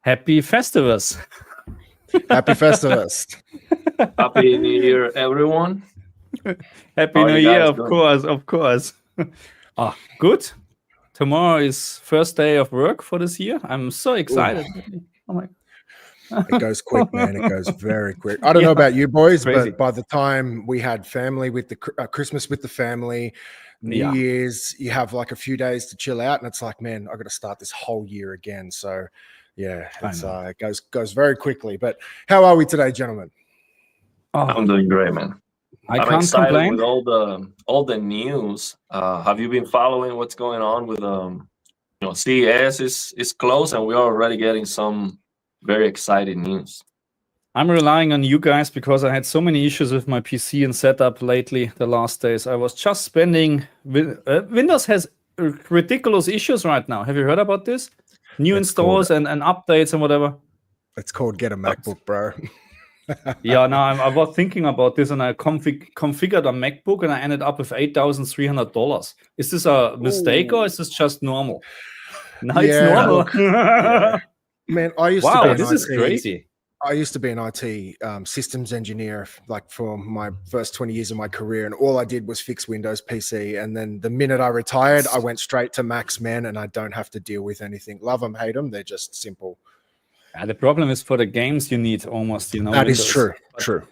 Happy Festivus. Happy Festivus. Happy New Year, everyone. Happy New Year, of course. Good. Tomorrow is first day of work for this year. I'm so excited. Oh my. It goes quick, man. It goes very quick. I don't know about you boys, crazy. but by the time we had family with the Christmas with the family, New Year's, you have like a few days to chill out, and it's like, man, I got to start this whole year again. So, yeah, it goes very quickly. But how are we today, gentlemen? I'm doing great, man. I'm excited complain. with all the news. Have you been following what's going on with CES is close, and we're already getting some very exciting news. I'm relying on you guys because I had so many issues with my PC and setup lately. The last days, I was just spending. Windows has ridiculous issues right now. Have you heard about this? New installs and updates and whatever. It's called get a MacBook, bro. Yeah, no, I was thinking about this, and I configured a MacBook, and I ended up with $8,300. Is this a mistake or is this just normal? No, it's normal. Man, I used to be this is crazy. I used to be an IT systems engineer, like for my first 20 years of my career, and all I did was fix Windows PC. And then the minute I retired, I went straight to Macs, man, and I don't have to deal with anything. Love them, hate them. They're just simple. The problem is for the games you need almost, That Windows. is true. True.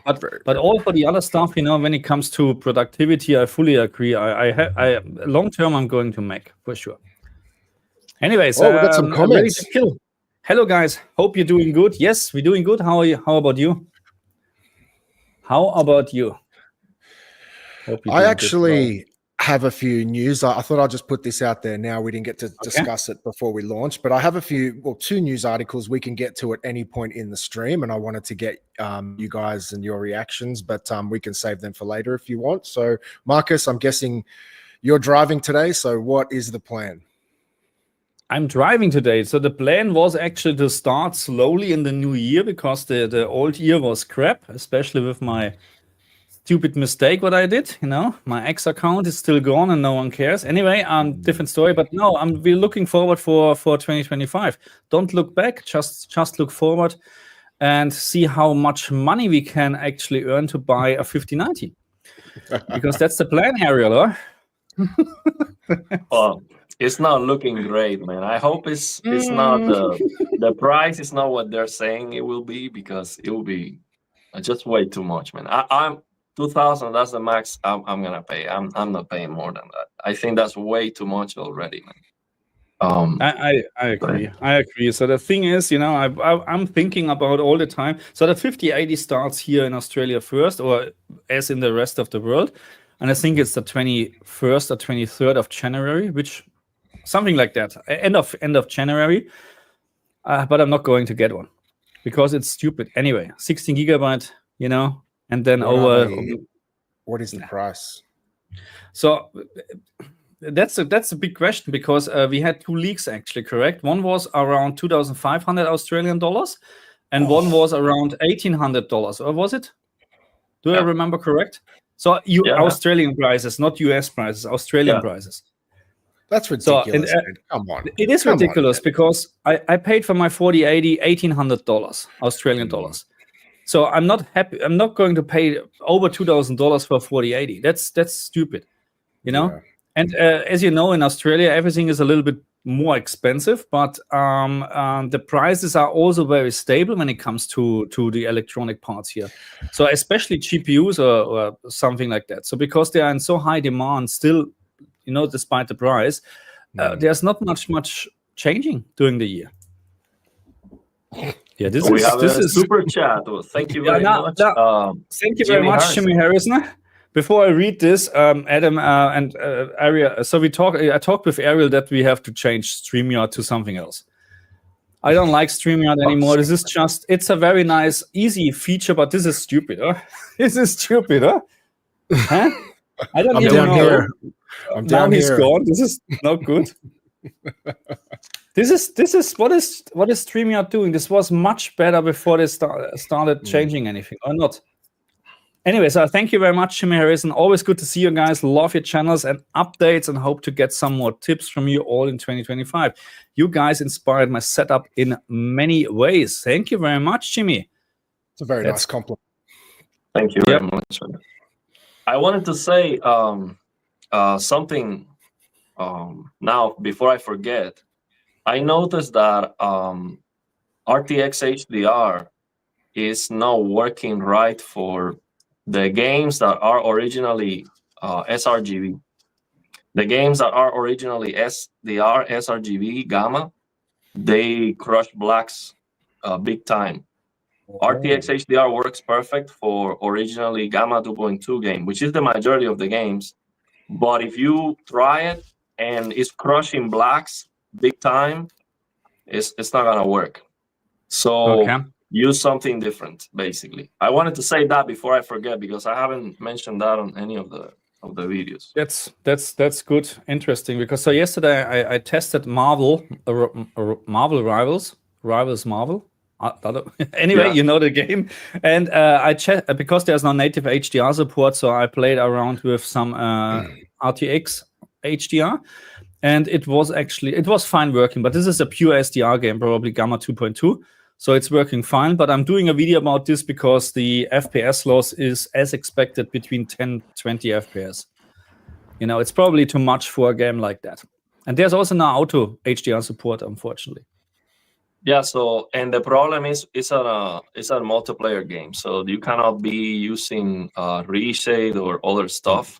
But all for the other stuff, when it comes to productivity, I fully agree. I long term, I'm going to Mac for sure. Anyways, we got some comments. Hello, guys. Hope you're doing good. Yes, we're doing good. How are you? How about you? I actually have a few news. I thought I'd just put this out there now. We didn't get to discuss it before we launched, but I have two news articles we can get to at any point in the stream, and I wanted to get you guys and your reactions, but we can save them for later if you want. So, Marcus, I'm guessing you're driving today, so what is the plan? I'm driving today. So the plan was actually to start slowly in the new year because the old year was crap, especially with my stupid mistake what I did. My X account is still gone and no one cares. Anyway, different story. But no, we're looking forward for 2025. Don't look back, just look forward and see how much money we can actually earn to buy a 5090. Because that's the plan, Ariel, huh? It's not looking great, man. I hope it's not the price is not what they're saying it will be, because it will be just way too much, man. I'm 2,000. That's the max I'm gonna pay. I'm not paying more than that. I think that's way too much already, man. I agree. I agree. So the thing is, I'm thinking about all the time. So the 5080 starts here in Australia first, or as in the rest of the world, and I think it's the 21st or 23rd of January, which. Something like that, end of January, but I'm not going to get one because it's stupid. Anyway, 16 gigabyte, and then What is the price? So that's a big question because we had two leaks actually. Correct, one was around 2,500 Australian dollars, and one was around $1,800. Or was it? Do I remember correct? So Australian prices, not US prices, Australian prices. That's ridiculous. Come on. It is ridiculous because I paid for my 4080 $1,800 Australian dollars. So I'm not happy. I'm not going to pay over $2,000 for 4080. That's stupid, And as you know, in Australia, everything is a little bit more expensive, but the prices are also very stable when it comes to the electronic parts here. So especially GPUs or something like that. So because they are in so high demand still, despite the price, there's not much changing during the year. Yeah, this is super chat. Well, thank you very much. Thank you very much, Jimmy Harrison. Before I read this, Adam and Ariel, so I talked with Ariel that we have to change StreamYard to something else. I don't like StreamYard anymore. It's a very nice, easy feature, but this is stupid, huh? This is stupid, huh? I don't even know. Here. I'm down now here. He's gone. This is not good. This is what is StreamYard doing? This was much better before they started changing anything, or not? Anyway, so thank you very much, Jimmy Harrison. Always good to see you guys. Love your channels and updates, and hope to get some more tips from you all in 2025. You guys inspired my setup in many ways. Thank you very much, Jimmy. It's a very nice compliment. Thank you very much. I wanted to say something now before I forget. I noticed that RTX HDR is not working right for the games that are originally sRGB. The games that are originally SDR, sRGB, gamma, they crush blacks big time. RTX HDR works perfect for originally gamma 2.2 game, which is the majority of the games. But if you try it and it's crushing blacks big time, it's not gonna work. So use something different, basically. I wanted to say that before I forget, because I haven't mentioned that on any of the videos. That's good, interesting. Because so yesterday I tested Marvel Rivals Marvel. Anyway, you know the game, and I checked because there's no native HDR support, so I played around with some RTX HDR, and it was fine working. But this is a pure SDR game, probably gamma 2.2, so it's working fine. But I'm doing a video about this because the FPS loss is as expected between 10-20 FPS. You know, it's probably too much for a game like that. And there's also no auto HDR support, unfortunately. Yeah, so, and the problem is it's a multiplayer game, so you cannot be using reshade or other stuff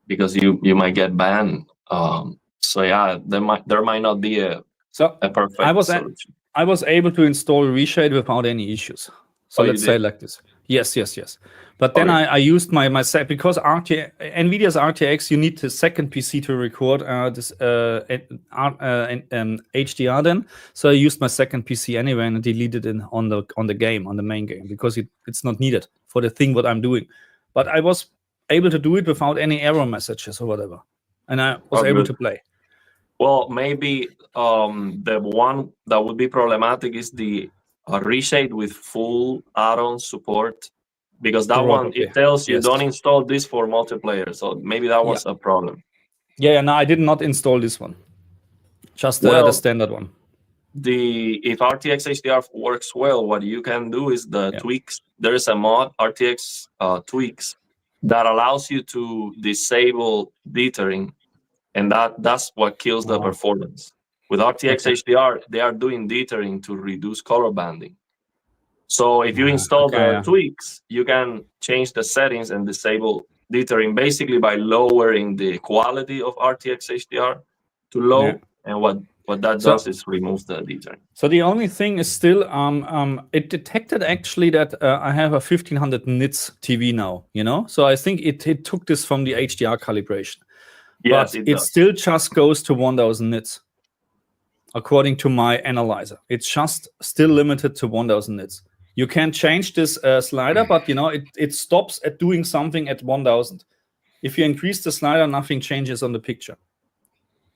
because you might get banned. So yeah, there might not be a perfect solution. I was able to install reshade without any issues. So let's say like this. Yes. But then I used my set because Nvidia's RTX, you need the second PC to record this HDR then. So I used my second PC anyway and deleted it on the main game, because it's not needed for the thing what I'm doing. But I was able to do it without any error messages or whatever, and I was able to play. Well, maybe the one that would be problematic is the reshade with full add-on support, because that one, it tells you don't install this for multiplayer. So maybe that was a problem. Yeah, no, I did not install this one. Just the standard one. If RTX HDR works well, what you can do is the tweaks. There is a mod, RTX tweaks, that allows you to disable dithering, and that's what kills the performance. With RTX HDR, they are doing dithering to reduce color banding. So if you install the tweaks, you can change the settings and disable dithering, basically by lowering the quality of RTX HDR to low. And what that does is remove the dithering. So the only thing is still, it detected actually that I have a 1500 nits TV now, you know? So I think it took this from the HDR calibration. Yes, but it still just goes to 1000 nits. According to my analyzer, it's just still limited to 1000 nits. You can change this slider, but you know it stops at doing something at 1000. If you increase the slider, nothing changes on the picture.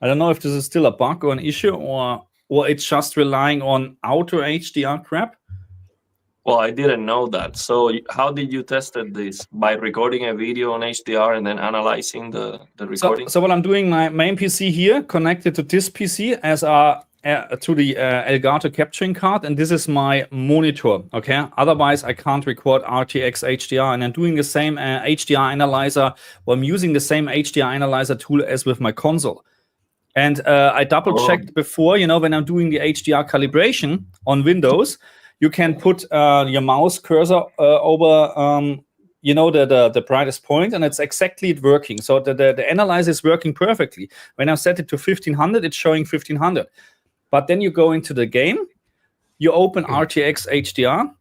I don't know if this is still a bug or an issue, or it's just relying on auto HDR crap. Well, I didn't know that. So how did you test this? By recording a video on HDR and then analyzing the recording? So what I'm doing, my main PC here connected to this PC as to the Elgato capturing card, and this is my monitor. Okay, otherwise I can't record RTX HDR, and I'm doing the same HDR analyzer. Well, I'm using the same HDR analyzer tool as with my console. And I double checked before, you know, when I'm doing the HDR calibration on Windows, you can put your mouse cursor over, you know, the brightest point, and it's exactly working. So the analyzer is working perfectly. When I set it to 1500, it's showing 1500. But then you go into the game, you open RTX HDR,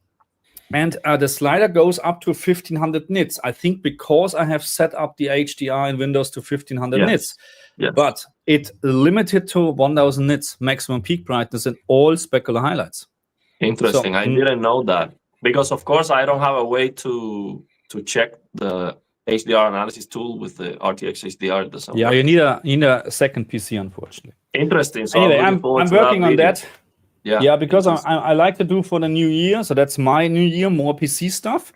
and the slider goes up to 1500 nits. I think because I have set up the HDR in Windows to 1500 nits. Yes. But it limited to 1000 nits maximum peak brightness in all specular highlights. Interesting. I didn't know that, because of course I don't have a way to check the HDR analysis tool with the RTX HDR. Yeah, you need a second PC, unfortunately. Interesting. So anyway, I'm working on that. Yeah, because I like to do for the new year. So that's my new year, more PC stuff.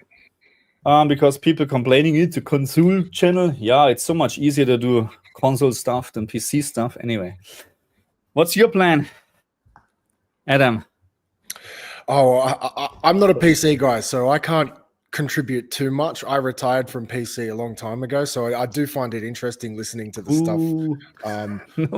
because people complaining it's a console channel. Yeah, it's so much easier to do console stuff than PC stuff. Anyway, what's your plan, Adam? Oh, I'm not a PC guy, so I can't contribute too much. I retired from PC a long time ago, so I do find it interesting listening to the stuff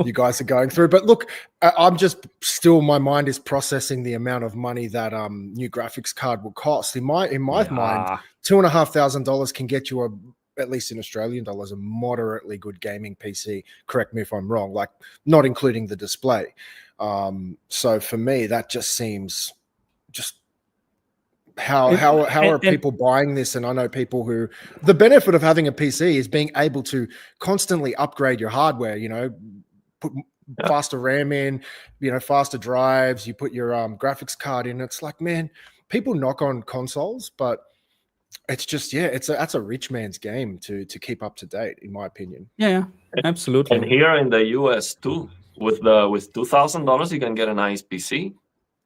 you guys are going through. But look, I'm just still, my mind is processing the amount of money that new graphics card will cost. In my mind, $2,500 can get you at least in Australian dollars, a moderately good gaming PC. Correct me if I'm wrong, like not including the display. So for me, that just seems just how are people buying this? And I know people who, the benefit of having a PC is being able to constantly upgrade your hardware, you know, put faster RAM in, you know, faster drives, you put your graphics card in. It's like, man, people knock on consoles, but it's just, that's a rich man's game to keep up to date, in my opinion. Yeah, absolutely. And here in the US too, with $2,000, you can get a nice PC.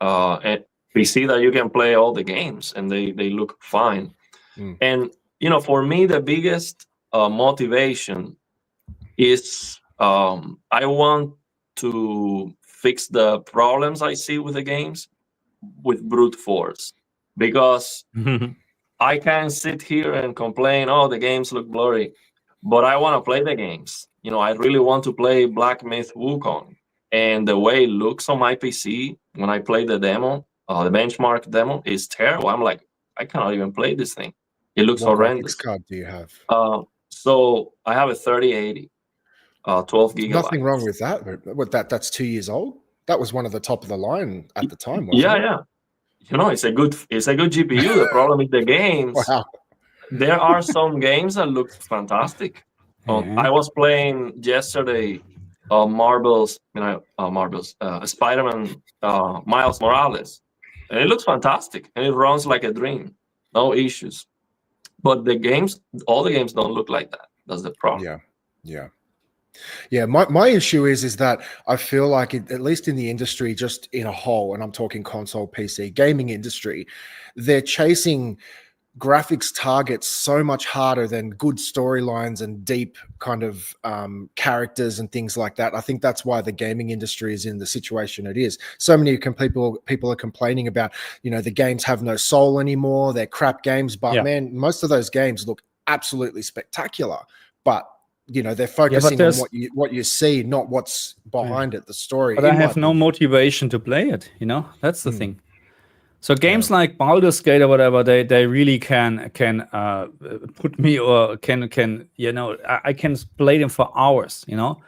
And PC that you can play all the games and they look fine. And you know, for me, the biggest motivation is I want to fix the problems I see with the games with brute force, because I can sit here and complain, oh, the games look blurry, but I want to play the games. You know, I really want to play Black Myth Wukong, and the way it looks on my PC when I play the demo, the benchmark demo, is terrible. I'm like, I cannot even play this thing. It looks horrendous. What graphics card do you have? So I have a 3080, 12 gigabytes. Nothing wrong with that. What, that's 2 years old? That was one of the top of the line at the time, wasn't it? Yeah. You know, it's a good GPU. The problem is the games. Wow. There are some games that look fantastic. I was playing yesterday Spider-Man Miles Morales, and it looks fantastic and it runs like a dream, no issues. But all the games don't look like that. That's the problem. Yeah. My issue is that I feel like at least in the industry, just in a whole, and I'm talking console, PC, gaming industry, they're chasing graphics targets so much harder than good storylines and deep kind of characters and things like that. I think that's why the gaming industry is in the situation it is. So many people are complaining about, you know, the games have no soul anymore. They're crap games, but man, most of those games look absolutely spectacular. But you know, they're focusing on what you see, not what's behind it, the story. But I have no motivation to play it. You know, that's the thing. So games like Baldur's Gate or whatever, they really can put me, or can you know, I can play them for hours. You know,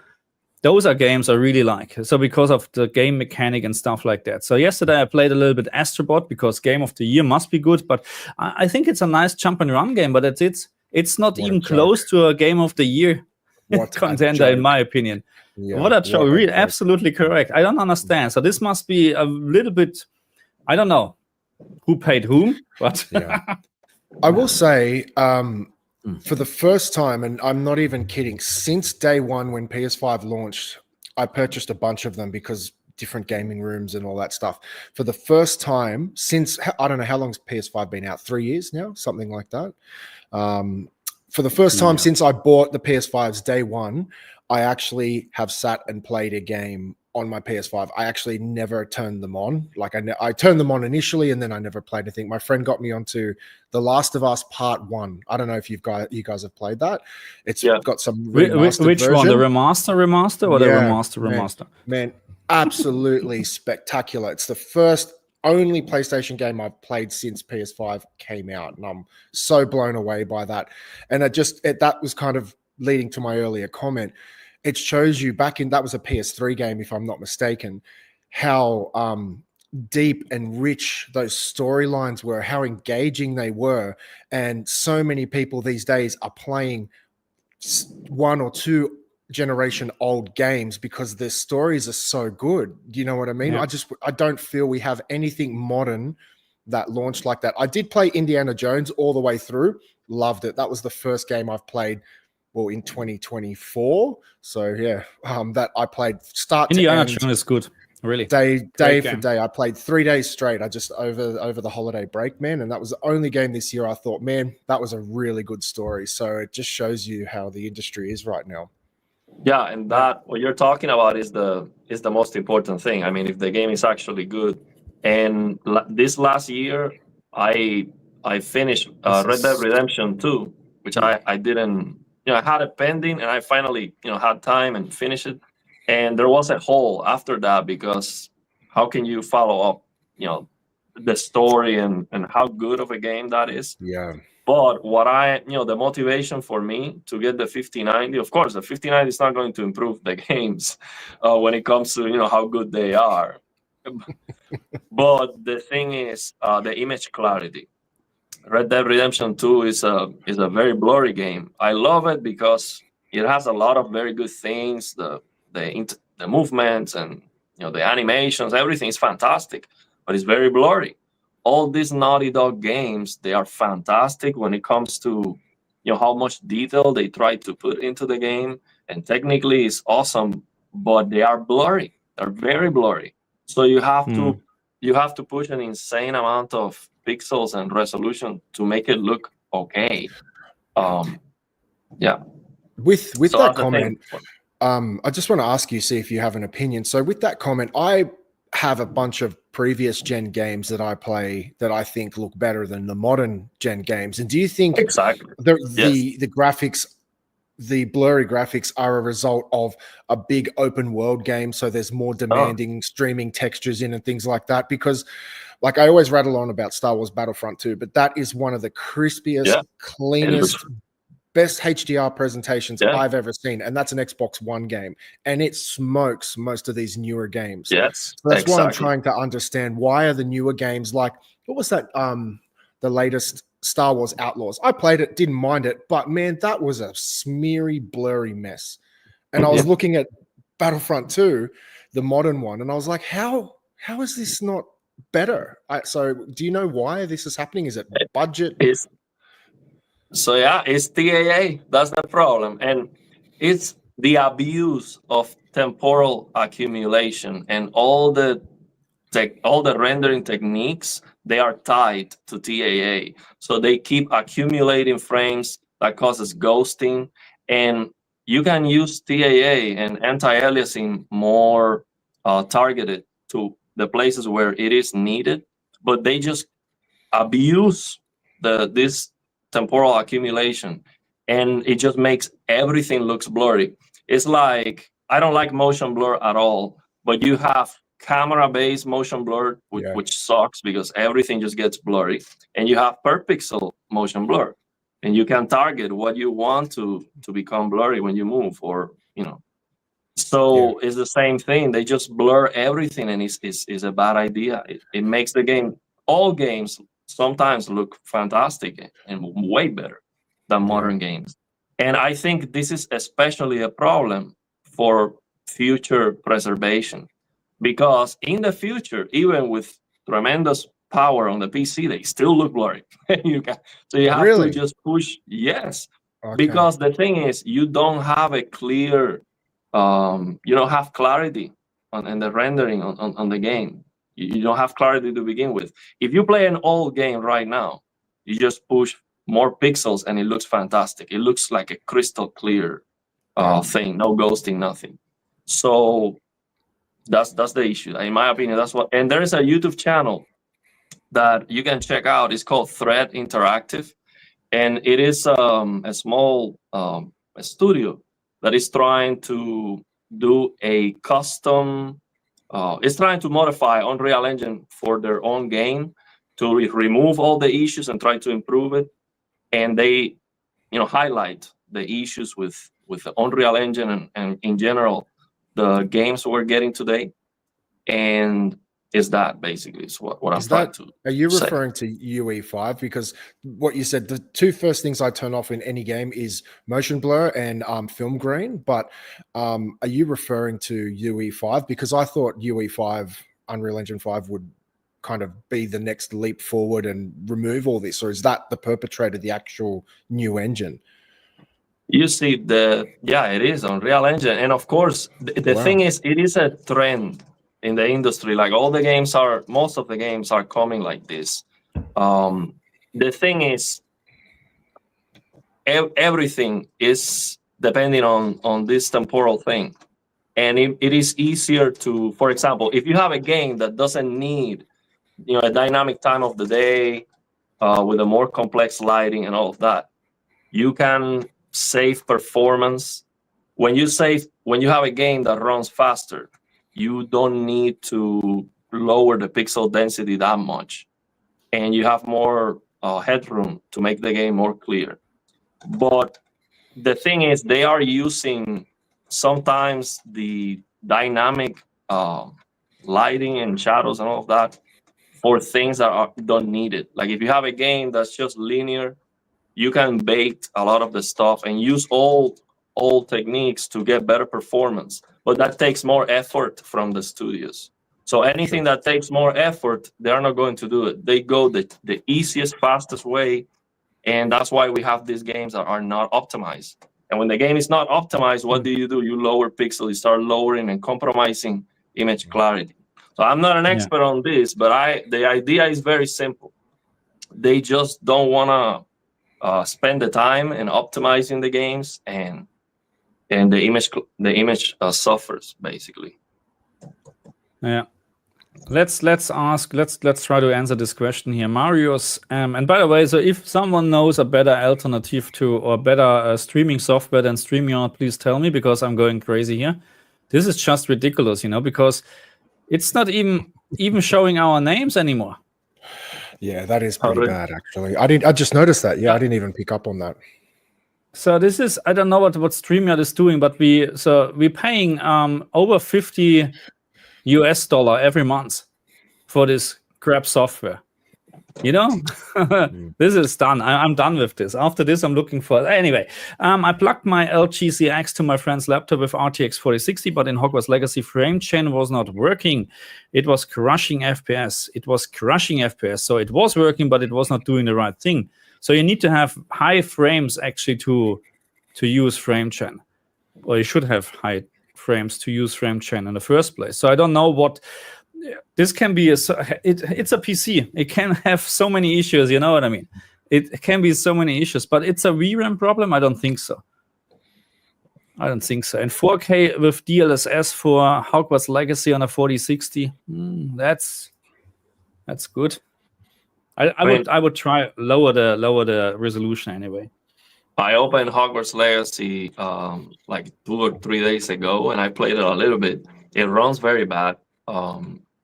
those are games I really like. So because of the game mechanic and stuff like that. So yesterday I played a little bit Astrobot because Game of the Year must be good, but I think it's a nice jump and run game. But it's not even close to a Game of the Year contender, in my opinion. What a joke! Really, absolutely correct. I don't understand. So this must be a little bit, I don't know who paid whom, but I will say for the first time, and I'm not even kidding, since day one when PS5 launched, I purchased a bunch of them because different gaming rooms and all that stuff. For the first time since, I don't know how long's PS5 been out, 3 years now, something like that. For the first time since I bought the PS5's day one, I actually have sat and played a game on my PS5. I actually never turned them on. Like I turned them on initially, and then I never played anything. My friend got me onto The Last of Us Part 1. I don't know if you guys have played that. It's got some remastered which version. one? The remaster or the remaster? Man, absolutely spectacular. It's the only PlayStation game I've played since PS5 came out, and I'm so blown away by that. And that was kind of leading to my earlier comment. It shows you that was a PS3 game, if I'm not mistaken, how deep and rich those storylines were, how engaging they were. And so many people these days are playing 1 or 2 generation old games because their stories are so good. Do you know what I mean? I don't feel we have anything modern that launched like that. I did play Indiana Jones all the way through, loved it. That was the first game I've played in 2024. So that I played start Indiana to end. Jones is good. Really? Day Great for game. day. I played 3 days straight. I just over the holiday break, man, and that was the only game this year I thought, man, that was a really good story. So it just shows you how the industry is right now. Yeah, and that what you're talking about is the most important thing. I mean, if the game is actually good. And this last year, I finished Red Dead Redemption 2, which I didn't, I had it pending, and I finally, had time and finished it. And there was a hole after that because how can you follow up, the story and how good of a game that is? Yeah. But what the motivation for me to get the 5090, of course, the 5090 is not going to improve the games when it comes to, how good they are. But the thing is the image clarity. Red Dead Redemption 2 is a very blurry game. I love it because it has a lot of very good things. The movements and the animations, everything is fantastic, but it's very blurry. All these Naughty Dog games, they are fantastic when it comes to how much detail they try to put into the game, and technically it's awesome, but they are blurry. They're very blurry. So you have to push an insane amount of pixels and resolution to make it look okay. Yeah. With So that that's the comment, thing. I just want to ask you, see if you have an opinion. So with that comment, I have a bunch of previous gen games that I play that I think look better than the modern gen games. And do you think Exactly. the graphics, the blurry graphics, are a result of a big open world game, so there's more demanding streaming textures in and things like that? Because like I always rattle on about Star Wars Battlefront 2, but that is one of the crispiest, cleanest, best HDR presentations I've ever seen, and that's an Xbox One game, and it smokes most of these newer games. Yes, so that's why I'm trying to understand, why are the newer games like, what was that, the latest Star Wars Outlaws? I played it, didn't mind it, but man, that was a smeary, blurry mess. And I was looking at Battlefront 2, the modern one, and I was like, how is this not better? So do you know why this is happening? Is it budget? So yeah, it's TAA. That's the problem, and it's the abuse of temporal accumulation, and all the rendering techniques, they are tied to TAA. So they keep accumulating frames that causes ghosting, and you can use TAA and anti-aliasing more targeted to the places where it is needed, but they just abuse this temporal accumulation, and it just makes everything looks blurry. It's like, I don't like motion blur at all, but you have camera-based motion blur, which sucks because everything just gets blurry, and you have per pixel motion blur, and you can target what you want to become blurry when you move, or so it's the same thing. They just blur everything, and it's a bad idea. It makes the game, all games sometimes look fantastic and way better than modern games. And I think this is especially a problem for future preservation, because in the future, even with tremendous power on the PC, they still look blurry. So you have to just push, because the thing is, you don't have a clear, you don't have clarity on the rendering on the game. You don't have clarity to begin with. If you play an old game right now, you just push more pixels and it looks fantastic. It looks like a crystal clear thing, no ghosting, nothing. So that's the issue, in my opinion. That's what. And there is a YouTube channel that you can check out. It's called Thread Interactive, and it is a small studio that is trying to do a custom. It's trying to modify Unreal Engine for their own game to remove all the issues and try to improve it. And they, highlight the issues with the Unreal Engine and in general the games we're getting today. And is that basically is what I'm trying to Are you say. referring to UE5? Because what you said, the two first things I turn off in any game is motion blur and film grain. But are you referring to UE5? Because I thought UE5, Unreal Engine 5, would kind of be the next leap forward and remove all this, or is that the perpetrator, the actual new engine? You see, it is Unreal Engine, and of course, the thing is, it is a trend. in the industry. Like most of the games are coming like this. The thing is, everything is depending on this temporal thing, and it is easier to, for example, if you have a game that doesn't need a dynamic time of the day with a more complex lighting and all of that, you can save performance. When you have a game that runs faster, you don't need to lower the pixel density that much, and you have more headroom to make the game more clear. But the thing is, they are using sometimes the dynamic lighting and shadows and all of that for things that don't need it. Like if you have a game that's just linear, you can bait a lot of the stuff and use old techniques to get better performance. But that takes more effort from the studios. So anything that takes more effort, they are not going to do it. They go the easiest, fastest way. And that's why we have these games that are not optimized. And when the game is not optimized, what do? You lower pixels, you start lowering and compromising image clarity. So I'm not an expert on this, but the idea is very simple. They just don't want to spend the time in optimizing the games, and the image suffers basically. Yeah. Let's try to answer this question here. Marius, and by the way, so if someone knows a better alternative to or better streaming software than StreamYard, please tell me, because I'm going crazy here. This is just ridiculous, because it's not even showing our names anymore. Yeah, that is pretty bad, actually. I just noticed that. Yeah, I didn't even pick up on that. So this is, I don't know what StreamYard is doing, but we're paying over $50 every month for this crap software. This is done. I'm done with this. After this, I'm looking for anyway. I plugged my LG CX to my friend's laptop with RTX 4060, but in Hogwarts Legacy, frame chain was not working. It was crushing FPS. So it was working, but it was not doing the right thing. So you need to have high frames actually to use frame chain, or you should have high frames to use frame chain in the first place. So I don't know what this can be. It's a PC. It can have so many issues. You know what I mean? It can be so many issues, but it's a VRAM problem. I don't think so. And 4K with DLSS for Hogwarts Legacy on a 4060. That's good. I would try lower the resolution anyway. I opened Hogwarts Legacy like 2 or 3 days ago, and I played it a little bit. It runs very bad.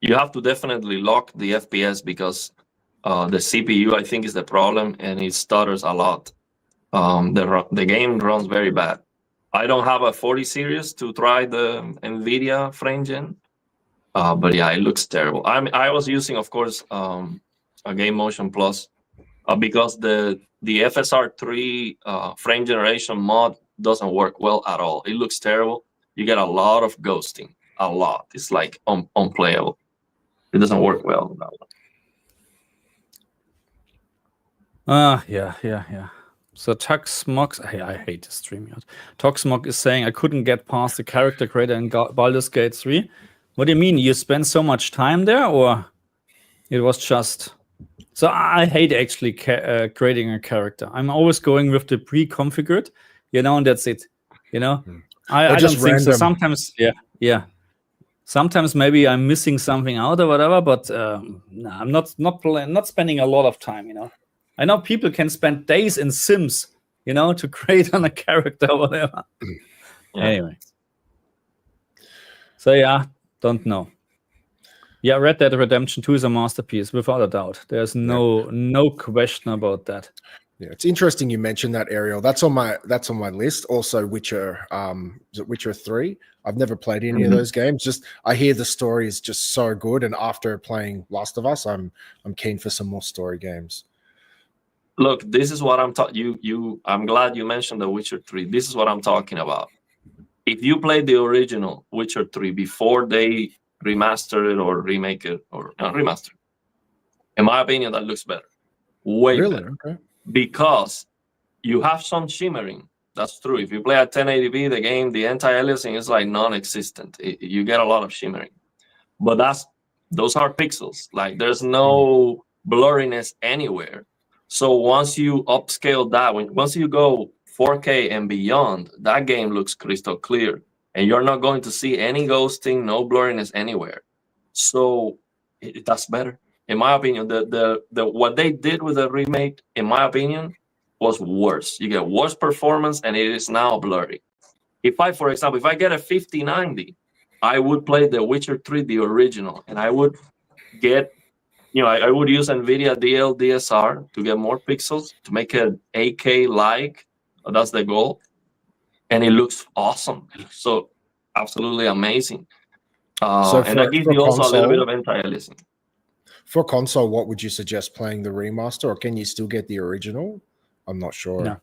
You have to definitely lock the FPS because the CPU, I think, is the problem, and it stutters a lot. The game runs very bad. I don't have a 40 series to try the Nvidia frame gen, but yeah, it looks terrible. I was using, of course, a Game Motion Plus because the FSR3 frame generation mod doesn't work well at all. It looks terrible. You get a lot of ghosting, a lot. It's like unplayable. It doesn't work well. Yeah. So Tuxmog, I hate this StreamYard. Tuxmog is saying I couldn't get past the character creator in Baldur's Gate 3. What do you mean? You spent so much time there, or it was just? So I hate actually creating a character. I'm always going with the pre-configured, and that's it. I just think so. Sometimes, yeah. Sometimes maybe I'm missing something out or whatever, but I'm not spending a lot of time. I know people can spend days in Sims, to create on a character or whatever. Yeah. Anyway. So yeah, don't know. Yeah, Red Dead Redemption 2 is a masterpiece, without a doubt. There's no question about that. Yeah, it's interesting you mentioned that, Ariel. That's on my list. Also, Witcher, is it Witcher 3? I've never played any of those games. I hear the story is just so good, and after playing Last of Us, I'm keen for some more story games. Look, this is what I'm talking. I'm glad you mentioned the Witcher 3. This is what I'm talking about. If you played the original Witcher 3 before they remaster it or remake it or remaster it, in my opinion, that looks better. Way better. Okay. Because you have some shimmering. That's true. If you play at 1080p, the anti-aliasing is like non-existent. You get a lot of shimmering. but those are pixels. Like there's no blurriness anywhere. So once you upscale that, once you go 4K and beyond, that game looks crystal clear, and you're not going to see any ghosting, no blurriness anywhere. So that's better, in my opinion. The what they did with the remake, in my opinion, was worse. You get worse performance, and it is now blurry. For example, if I get a 5090, I would play The Witcher 3, the original, and I would get, I would use Nvidia DSR to get more pixels to make it 8K like. That's the goal, and it looks awesome. It looks so absolutely amazing. And that gives you also a little bit of anti-aliasing. For console, what would you suggest playing, the remaster, or can you still get the original? I'm not sure.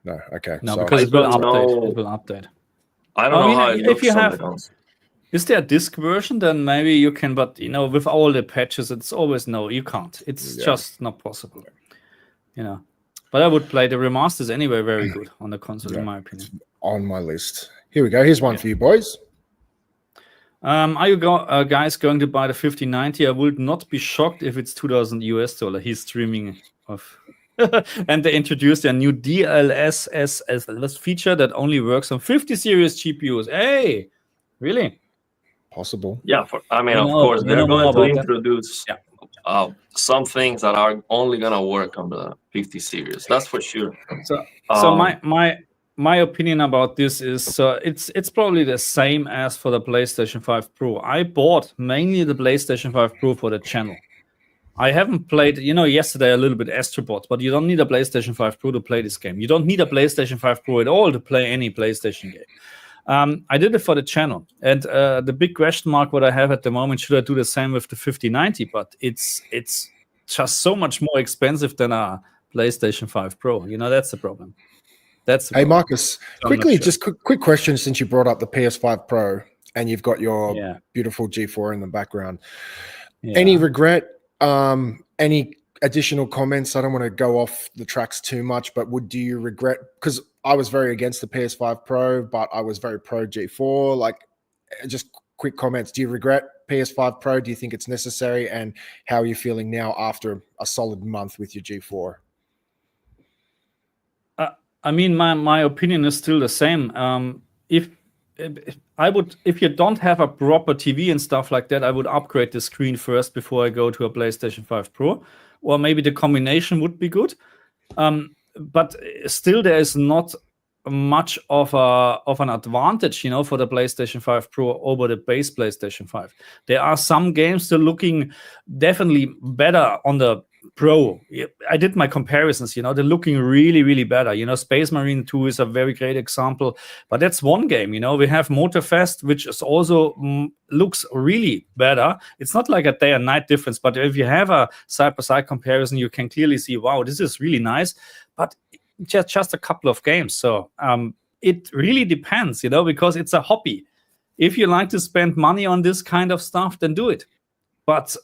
No. Okay. No, because it will update. It will update. I don't know how it looks. If you have, is there a disc version? Then maybe you can. But with all the patches, it's always no. You can't. It's just not possible. But I would play the remasters anyway. Very good on the console, in my opinion. It's on my list. Here we go. Here's one for you, boys. Are you guys going to buy the 5090? I would not be shocked if it's $2,000. He's streaming of. And they introduced a new DLSS feature that only works on 50 series GPUs. Hey, really? Possible. Yeah, of course, they're going to introduce some things that are only going to work on the 50 series. That's for sure. So my opinion about this is it's probably the same as for the PlayStation 5 Pro. I bought mainly the PlayStation 5 Pro for the channel. I haven't played, yesterday a little bit Astrobot, but you don't need a PlayStation 5 Pro to play this game. You don't need a PlayStation 5 Pro at all to play any PlayStation game. I did it for the channel. And the big question mark what I have at the moment, should I do the same with the 5090? But it's just so much more expensive than a PlayStation 5 Pro. That's the problem. Hey, Marcus, quickly, just quick question, since you brought up the PS5 Pro and you've got your beautiful G4 in the background. Yeah. Any regret? Any additional comments? I don't want to go off the tracks too much, but do you regret? Because I was very against the PS5 Pro, but I was very pro G4. Like, just quick comments. Do you regret PS5 Pro? Do you think it's necessary? And how are you feeling now after a solid month with your G4? My opinion is still the same. If you don't have a proper TV and stuff like that, I would upgrade the screen first before I go to a PlayStation 5 Pro, or maybe the combination would be good. But still, there is not much of an advantage, for the PlayStation 5 Pro over the base PlayStation 5. There are some games still looking definitely better on the Pro. I did my comparisons, they're looking really, really better. Space Marine 2 is a very great example, but that's one game. We have Motorfest, which is also looks really better. It's not like a day and night difference, but if you have a side-by-side comparison, you can clearly see, wow, this is really nice, but just a couple of games. So it really depends, because it's a hobby. If you like to spend money on this kind of stuff, then do it. But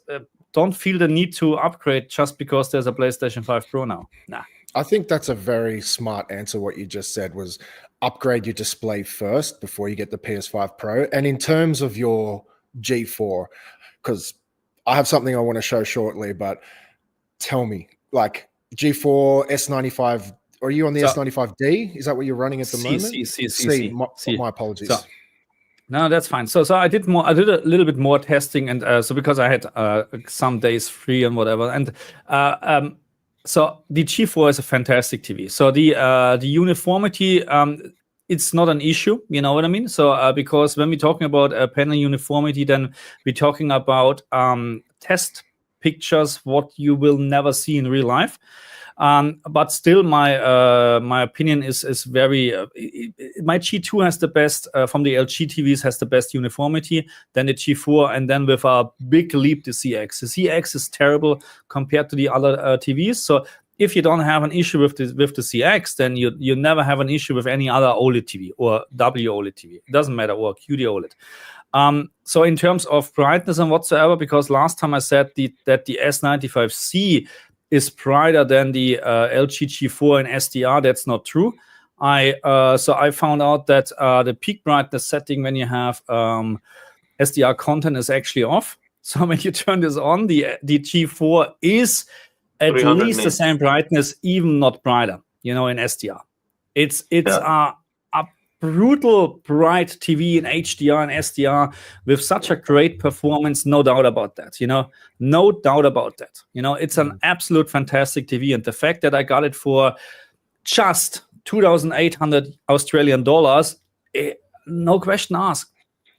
don't feel the need to upgrade just because there's a PlayStation 5 Pro now. Nah. I think that's a very smart answer. What you just said was upgrade your display first before you get the PS5 Pro. And in terms of your G4, because I have something I want to show shortly, but tell me, like G4 S95, are you on the S95D? Is that what you're running at the moment? My apologies. No, that's fine. So I did a little bit more testing, and so because I had some days free and whatever, and so the G4 is a fantastic TV. So the uniformity, it's not an issue. You know what I mean? So because when we're talking about panel uniformity, then we're talking about test pictures, what you will never see in real life. But still, my opinion is very. My G2 has the best from the LG TVs, has the best uniformity. Then the G4, and then with a big leap, the CX. The CX is terrible compared to the other TVs. So if you don't have an issue with the CX, then you never have an issue with any other OLED TV or WOLED TV. It doesn't matter, or QD OLED. So in terms of brightness and whatsoever, because last time I said that the S95C is brighter than the LG G4 and SDR. That's not true. So I found out that the peak brightness setting when you have SDR content is actually off. So when you turn this on, the G4 is at least the same brightness, even not brighter, in SDR. It's a brutal bright TV in HDR and SDR with such a great performance, no doubt about that, no doubt about that. It's an absolute fantastic TV. And the fact that I got it for just 2,800 Australian dollars, no question asked.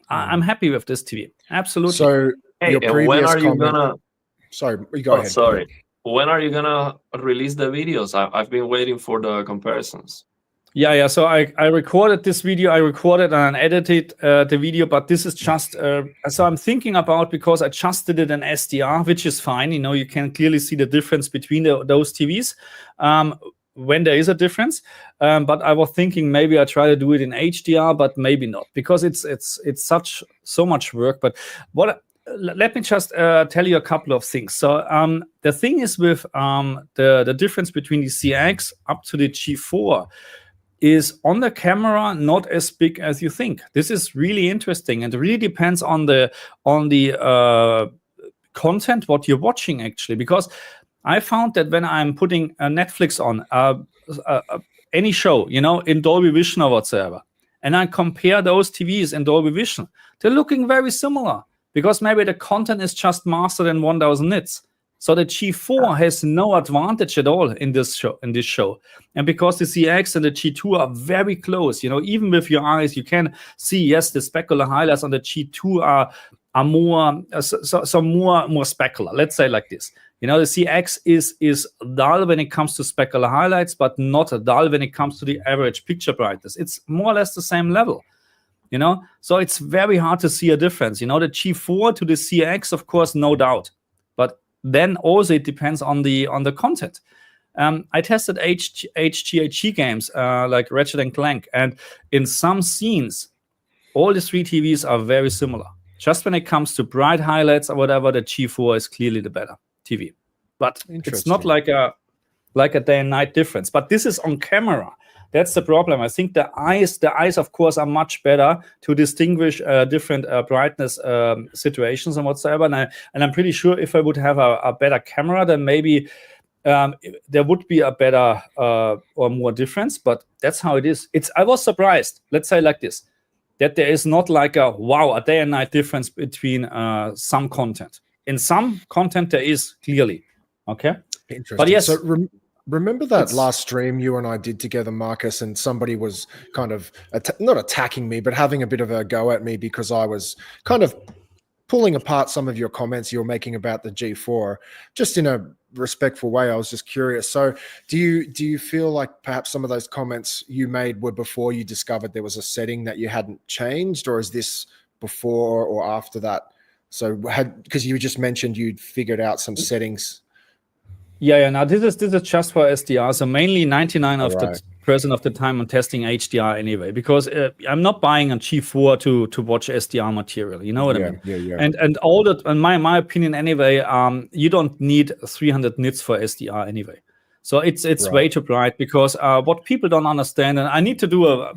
I'm happy with this TV. Absolutely. So when are you gonna... Sorry, you go ahead. Sorry. When are you gonna release the videos? I've been waiting for the comparisons. Yeah. So I recorded this video. I recorded and edited the video, but this is just so I'm thinking about, because I just did it in SDR, which is fine. You can clearly see the difference between those TVs when there is a difference. But I was thinking maybe I try to do it in HDR, but maybe not, because it's so much work. But let me just tell you a couple of things. So the thing is with the difference between the CX up to the G4 is on the camera not as big as you think. This is really interesting, and it really depends on the content what you're watching, actually, because I found that when I'm putting Netflix on any show, in Dolby Vision or whatsoever, and I compare those TVs in Dolby Vision, they're looking very similar, because maybe the content is just mastered in 1000 nits. So the G4 has no advantage at all in this show. And because the CX and the G2 are very close, even with your eyes, you can see, yes, the specular highlights on the G2 are more more specular. Let's say like this. The CX is dull when it comes to specular highlights, but not dull when it comes to the average picture brightness. It's more or less the same level. So it's very hard to see a difference. The G4 to the CX, of course, no doubt. But then also it depends on the content. I tested HGHG games like Ratchet & Clank, and in some scenes, all the three TVs are very similar. Just when it comes to bright highlights or whatever, the G4 is clearly the better TV. But it's not like a day and night difference. But this is on camera. That's the problem. I think the eyes, of course, are much better to distinguish different brightness situations and whatsoever. And I'm pretty sure if I would have a better camera, then maybe there would be a better or more difference. But that's how it is. I was surprised, let's say like this, that there is not like a day and night difference between some content. In some content, there is clearly. Okay. Interesting. But yes. So remember that last stream you and I did together, Marcus, and somebody was kind of not attacking me, but having a bit of a go at me because I was kind of pulling apart some of your comments you were making about the G4, just in a respectful way. I was just curious. So do you feel like perhaps some of those comments you made were before you discovered there was a setting that you hadn't changed, or is this before or after that? So because you just mentioned you'd figured out some settings. Yeah. Now this is just for SDR. So mainly 99% of the time I'm testing HDR anyway, because I'm not buying a G4 to watch SDR material. You know what I mean? Yeah. And all that, in my opinion anyway, you don't need 300 nits for SDR anyway. So it's way too bright, because what people don't understand, and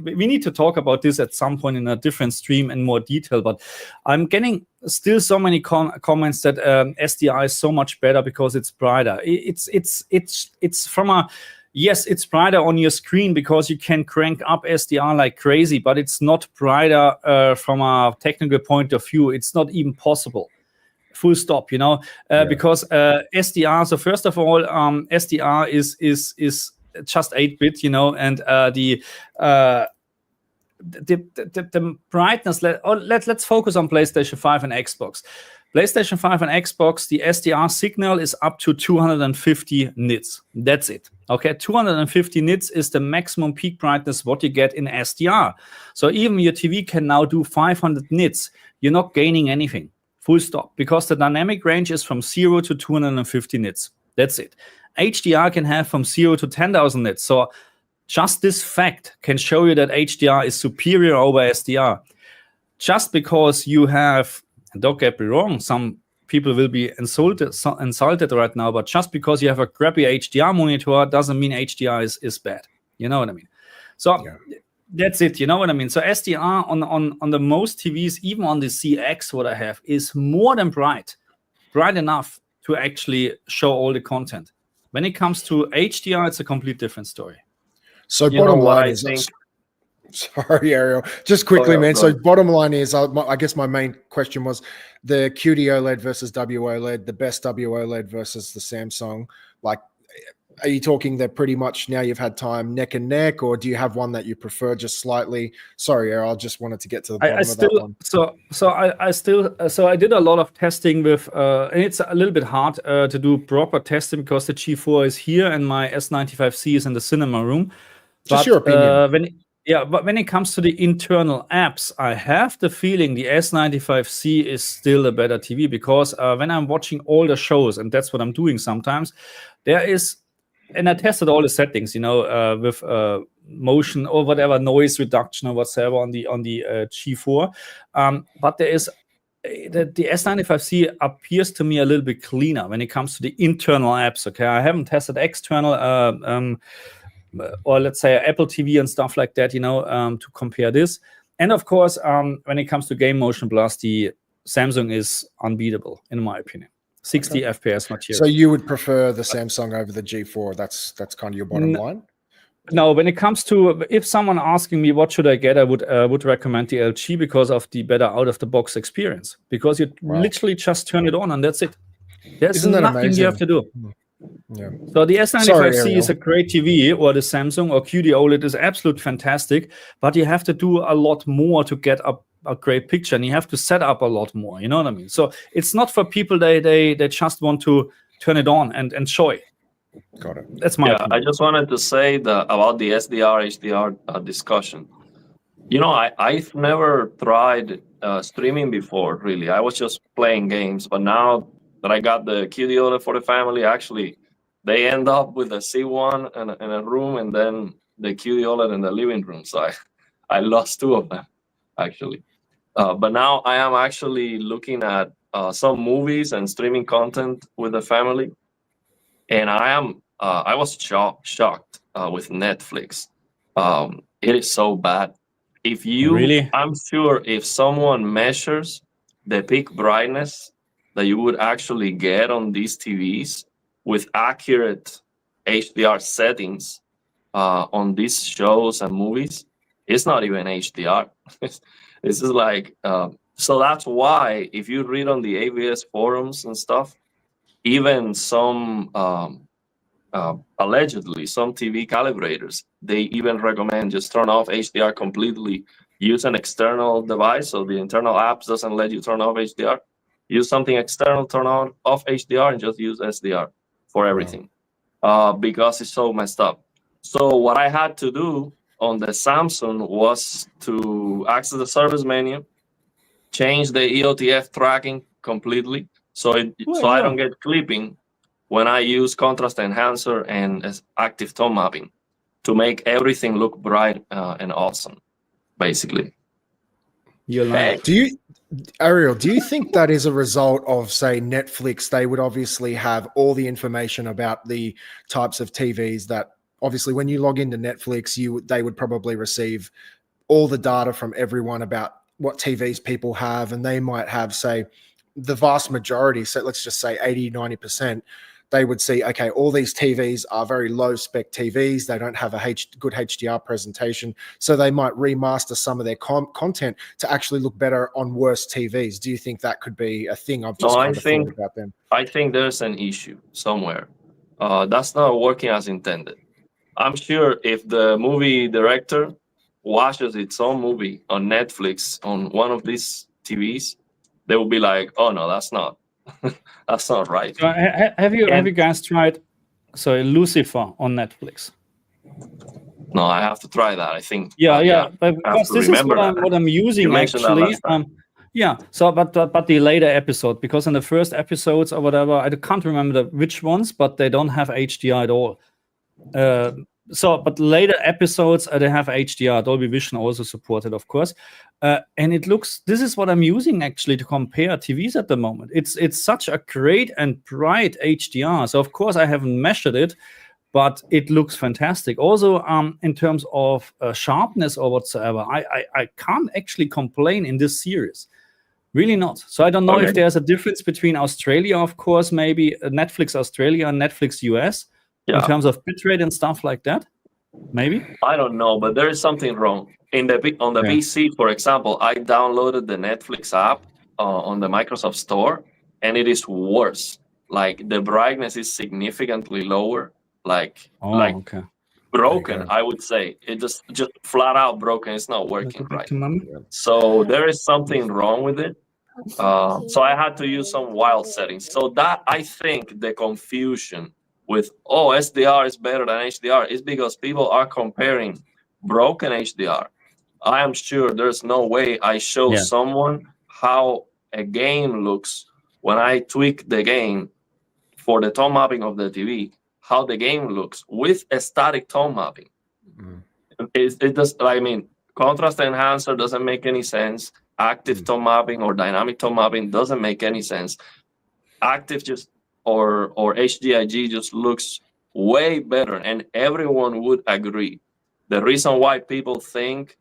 we need to talk about this at some point in a different stream in more detail, but I'm getting still so many comments that SDR is so much better because it's brighter. It's from a, yes, it's brighter on your screen because you can crank up SDR like crazy, but it's not brighter from a technical point of view. It's not even possible. Full stop, because SDR. So first of all, SDR is just 8-bit, and the brightness. Let's focus on PlayStation 5 and Xbox. PlayStation 5 and Xbox, the SDR signal is up to 250 nits. That's it. Okay, 250 nits is the maximum peak brightness what you get in SDR. So even your TV can now do 500 nits. You're not gaining anything. Full stop, because the dynamic range is from 0 to 250 nits. That's it. HDR can have from 0 to 10,000 nits. So just this fact can show you that HDR is superior over SDR. Just because you have, and don't get me wrong, some people will be insulted right now, but just because you have a crappy HDR monitor doesn't mean HDR is bad. You know what I mean? So That's it. You know what I mean? So SDR on the most TVs, even on the CX, what I have, is more than bright enough to actually show all the content. When it comes to HDR, it's a complete different story. So bottom line is, sorry, Ariel, just quickly, man. So bottom line is, I guess my main question was the QD OLED versus WOLED, the best WOLED versus the Samsung. Like, are you talking that pretty much now you've had time neck and neck, or do you have one that you prefer just slightly? Sorry, Ariel, I just wanted to get to the bottom of that one. So I did a lot of testing with, and it's a little bit hard to do proper testing because the G4 is here and my S95C is in the cinema room. Just your opinion. But when it comes to the internal apps, I have the feeling the S95C is still a better TV because when I'm watching all the shows, and that's what I'm doing sometimes, there is, and I tested all the settings, with motion or whatever, noise reduction or whatsoever on the G4. But there is the S95C appears to me a little bit cleaner when it comes to the internal apps. Okay, I haven't tested external. Or let's say Apple TV and stuff like that, to compare this. And of course, when it comes to Game Motion Plus, the Samsung is unbeatable, in my opinion. 60 FPS material. So you would prefer the Samsung over the G4? That's kind of your bottom line? No, when it comes to, if someone asking me what should I get, I would recommend the LG because of the better out-of-the-box experience. Because you literally just turn it on and that's it. There's nothing amazing? You have to do. Yeah. So the S95C is a great TV, or the Samsung or QD OLED is absolutely fantastic, but you have to do a lot more to get a great picture, and you have to set up a lot more. You know what I mean? So it's not for people they just want to turn it on and enjoy. Got it. That's my opinion. I just wanted to say about the SDR HDR discussion. I've never tried streaming before. Really, I was just playing games, but now that I got the QD OLED for the family, actually, they end up with a C1 in a room and then the QD OLED in the living room. So I lost two of them, actually. But now I am actually looking at some movies and streaming content with the family. And I was shocked with Netflix. It is so bad. I'm sure if someone measures the peak brightness that you would actually get on these TVs with accurate HDR settings on these shows and movies, it's not even HDR. This is like, so that's why if you read on the AVS forums and stuff, even some, allegedly, some TV calibrators, they even recommend just turn off HDR completely, use an external device, so the internal apps doesn't let you turn off HDR. Use something external, turn on off HDR, and just use SDR for everything because it's so messed up. So what I had to do on the Samsung was to access the service menu, change the EOTF tracking completely, so I don't get clipping when I use contrast enhancer and active tone mapping to make everything look bright and awesome, basically. Ariel, do you think that is a result of, say, Netflix? They would obviously have all the information about the types of TVs that, obviously, when you log into Netflix, they would probably receive all the data from everyone about what TVs people have, and they might have, say, the vast majority, so let's just say 80, 90%, they would see, okay, all these TVs are very low spec TVs. They don't have a good HDR presentation. So they might remaster some of their content to actually look better on worse TVs. Do you think that could be a thing? I've just thought about them. I think there's an issue somewhere. That's not working as intended. I'm sure if the movie director watches its own movie on Netflix on one of these TVs, they will be like, oh no, that's not. That's not right. So have you guys tried Lucifer on Netflix? No, I have to try that. I think. Yeah. Because this is what I'm using actually. So but the later episode, because in the first episodes or whatever, I can't remember which ones, but they don't have HDR at all. But later episodes they have HDR. Dolby Vision also supported, of course, and it looks. This is what I'm using actually to compare TVs at the moment. It's such a great and bright HDR. So of course I haven't measured it, but it looks fantastic. Also, in terms of sharpness or whatsoever, I can't actually complain in this series. Really not. So I don't know if there's a difference between Australia, of course, maybe Netflix Australia and Netflix US in terms of bitrate and stuff like that. Maybe. I don't know, but there is something wrong. On the PC, for example, I downloaded the Netflix app on the Microsoft Store, and it is worse. Like the brightness is significantly lower. Broken, I would say. It just flat out broken. It's not working right. So there is something wrong with it. So I had to use some wild settings. So that, I think, the confusion with SDR is better than HDR is because people are comparing broken HDR. I am sure there's no way I show someone how a game looks when I tweak the game for the tone mapping of the TV, how the game looks with a static tone mapping. It does. I mean, contrast enhancer doesn't make any sense. Active tone mapping or dynamic tone mapping doesn't make any sense. Active just or HDIG just looks way better, and everyone would agree. The reason why people think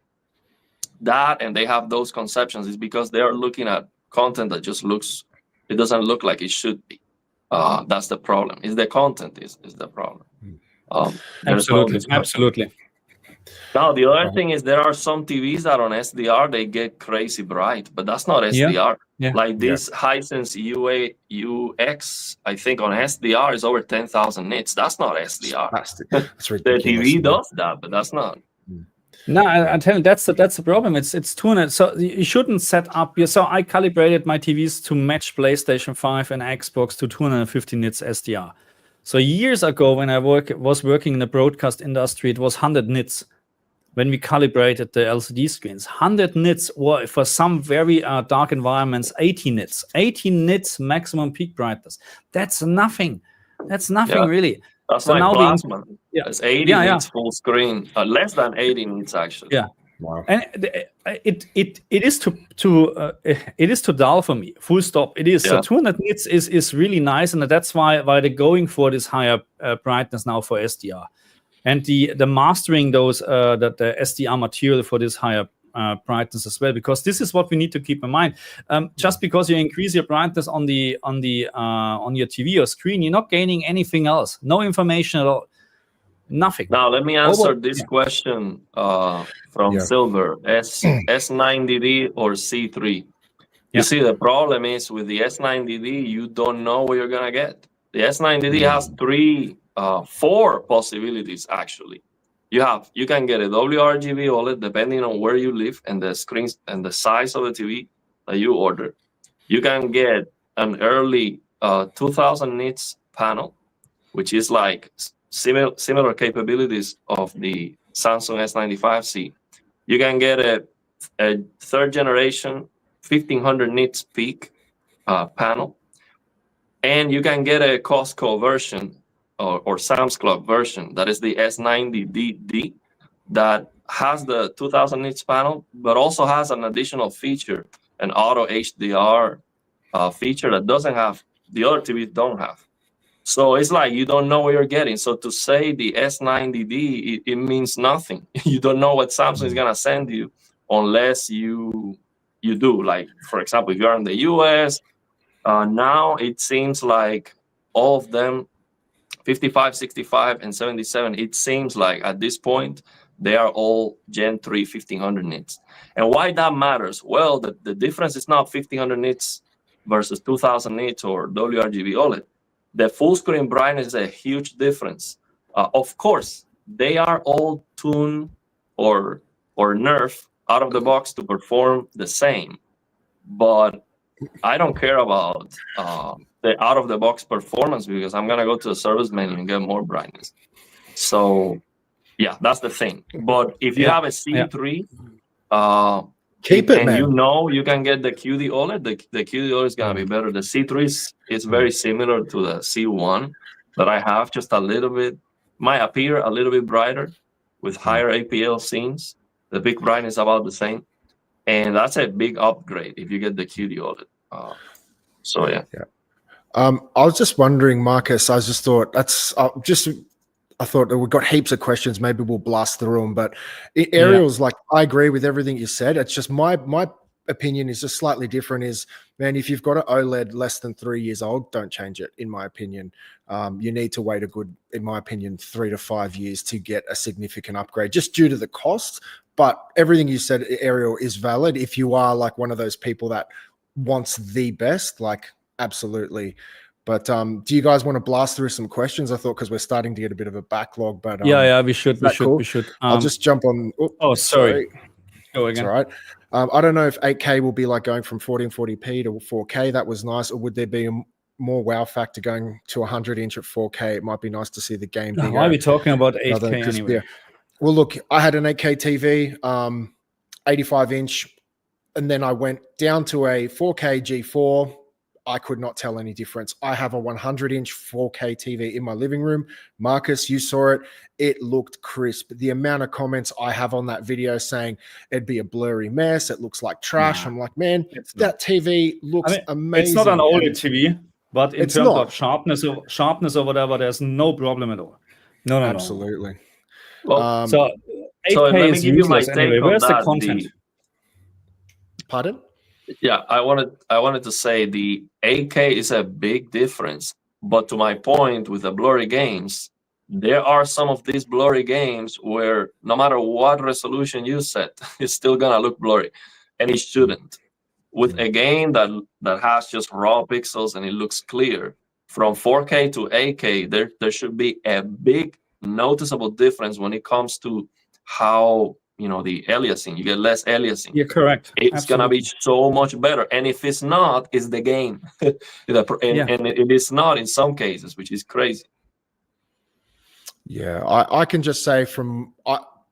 that and they have those conceptions is because they are looking at content that just looks, it doesn't look like it should be. That's the problem. Is the content is the problem. Absolutely. Now, the other thing is there are some TVs that on SDR, they get crazy bright, but that's not SDR. Like this Hisense UX, I think on SDR is over 10,000 nits. That's not SDR. That's the TV does that, but that's not. No, I tell you, that's the problem. It's 200. So you shouldn't set up your. So I calibrated my TVs to match PlayStation 5 and Xbox to 250 nits SDR. So years ago, when I was working in the broadcast industry, it was 100 nits. When we calibrated the LCD screens, 100 nits, or for some very dark environments, 80 nits. 80 nits maximum peak brightness. That's nothing. That's nothing really. That's so like now plasma. It's 80 nits full screen. Less than 80 nits actually. Yeah. Wow. And it is too dull for me. Full stop. It is. So 200 nits is really nice, and that's why they're going for this higher brightness now for SDR. And the mastering those the SDR material for this higher brightness as well, because this is what we need to keep in mind. Just because you increase your brightness on your TV or screen, you're not gaining anything else. No information at all. Nothing. Now let me answer this question from Silver. S90D or C3? You see, the problem is with the S90D, you don't know what you're gonna get. The S90D has 4 possibilities actually. You can get a WRGB OLED depending on where you live and the screens and the size of the TV that you order. You can get an early 2000 nits panel, which is like similar capabilities of the Samsung S95C. You can get a 3rd generation 1500 nits peak panel, and you can get a Costco version or Sam's Club version, that is the S90DD, that has the 2000 nits panel, but also has an additional feature, an auto HDR feature that doesn't have, the other TVs don't have. So it's like you don't know what you're getting. So to say the S90D, it means nothing. You don't know what Samsung is gonna send you unless you do. Like, for example, if you're in the US, now it seems like all of them, 55, 65, and 77, it seems like at this point, they are all Gen 3 1500 nits. And why that matters? Well, the difference is not 1500 nits versus 2000 nits or WRGB OLED. The full screen brightness is a huge difference. Of course, they are all tuned or nerfed out of the box to perform the same. But I don't care about the out-of-the-box performance because I'm going to go to the service menu and get more brightness. So, yeah, that's the thing. But if you have a C3, keep it, man. You know you can get the QD OLED. The QD OLED is going to be better. The C3 is very similar to the C1 that I have, just a little bit, might appear a little bit brighter with higher APL scenes. The peak brightness is about the same. And that's a big upgrade if you get the QD OLED. So, yeah. I was just wondering, Marcus, I just thought I I thought we've got heaps of questions. Maybe we'll blast through them. But Ariel's like, I agree with everything you said. It's just my opinion is just slightly different. Is, man, if you've got an OLED less than 3 years old, don't change it. In my opinion, you need to wait a good, in my opinion, 3 to 5 years to get a significant upgrade, just due to the cost. But everything you said, Ariel, is valid. If you are like one of those people that wants the best, like, absolutely. But do you guys want to blast through some questions? I thought, because we're starting to get a bit of a backlog. But yeah, we should. I'll just jump on. Sorry. Go again. It's all right. I don't know if 8K will be like going from 1440p to 4K. That was nice. Or would there be a more wow factor going to 100-inch at 4K? It might be nice to see the game bigger. Why are we talking about 8K anyway? Yeah. Well, look, I had an 8K TV, 85-inch, and then I went down to a 4K G4. I could not tell any difference. I have a 100-inch 4K TV in my living room. Marcus, you saw it. It looked crisp. The amount of comments I have on that video saying it'd be a blurry mess, it looks like trash. I'm like, man, that TV looks amazing. It's not an OLED TV, but in terms of sharpness or whatever, there's no problem at all. No. Absolutely. Well, so 8K is useless anyway. Where's the content? Pardon? Yeah, I wanted to say the 8K is a big difference. But to my point with the blurry games, there are some of these blurry games where no matter what resolution you set, it's still gonna look blurry, and it shouldn't. With a game that has just raw pixels and it looks clear, from 4K to 8K, there should be a big noticeable difference when it comes to how, the aliasing. You get less aliasing. You're correct. It's going to be so much better. And if it's not, it's the game. And it is not in some cases, which is crazy. Yeah, I can just say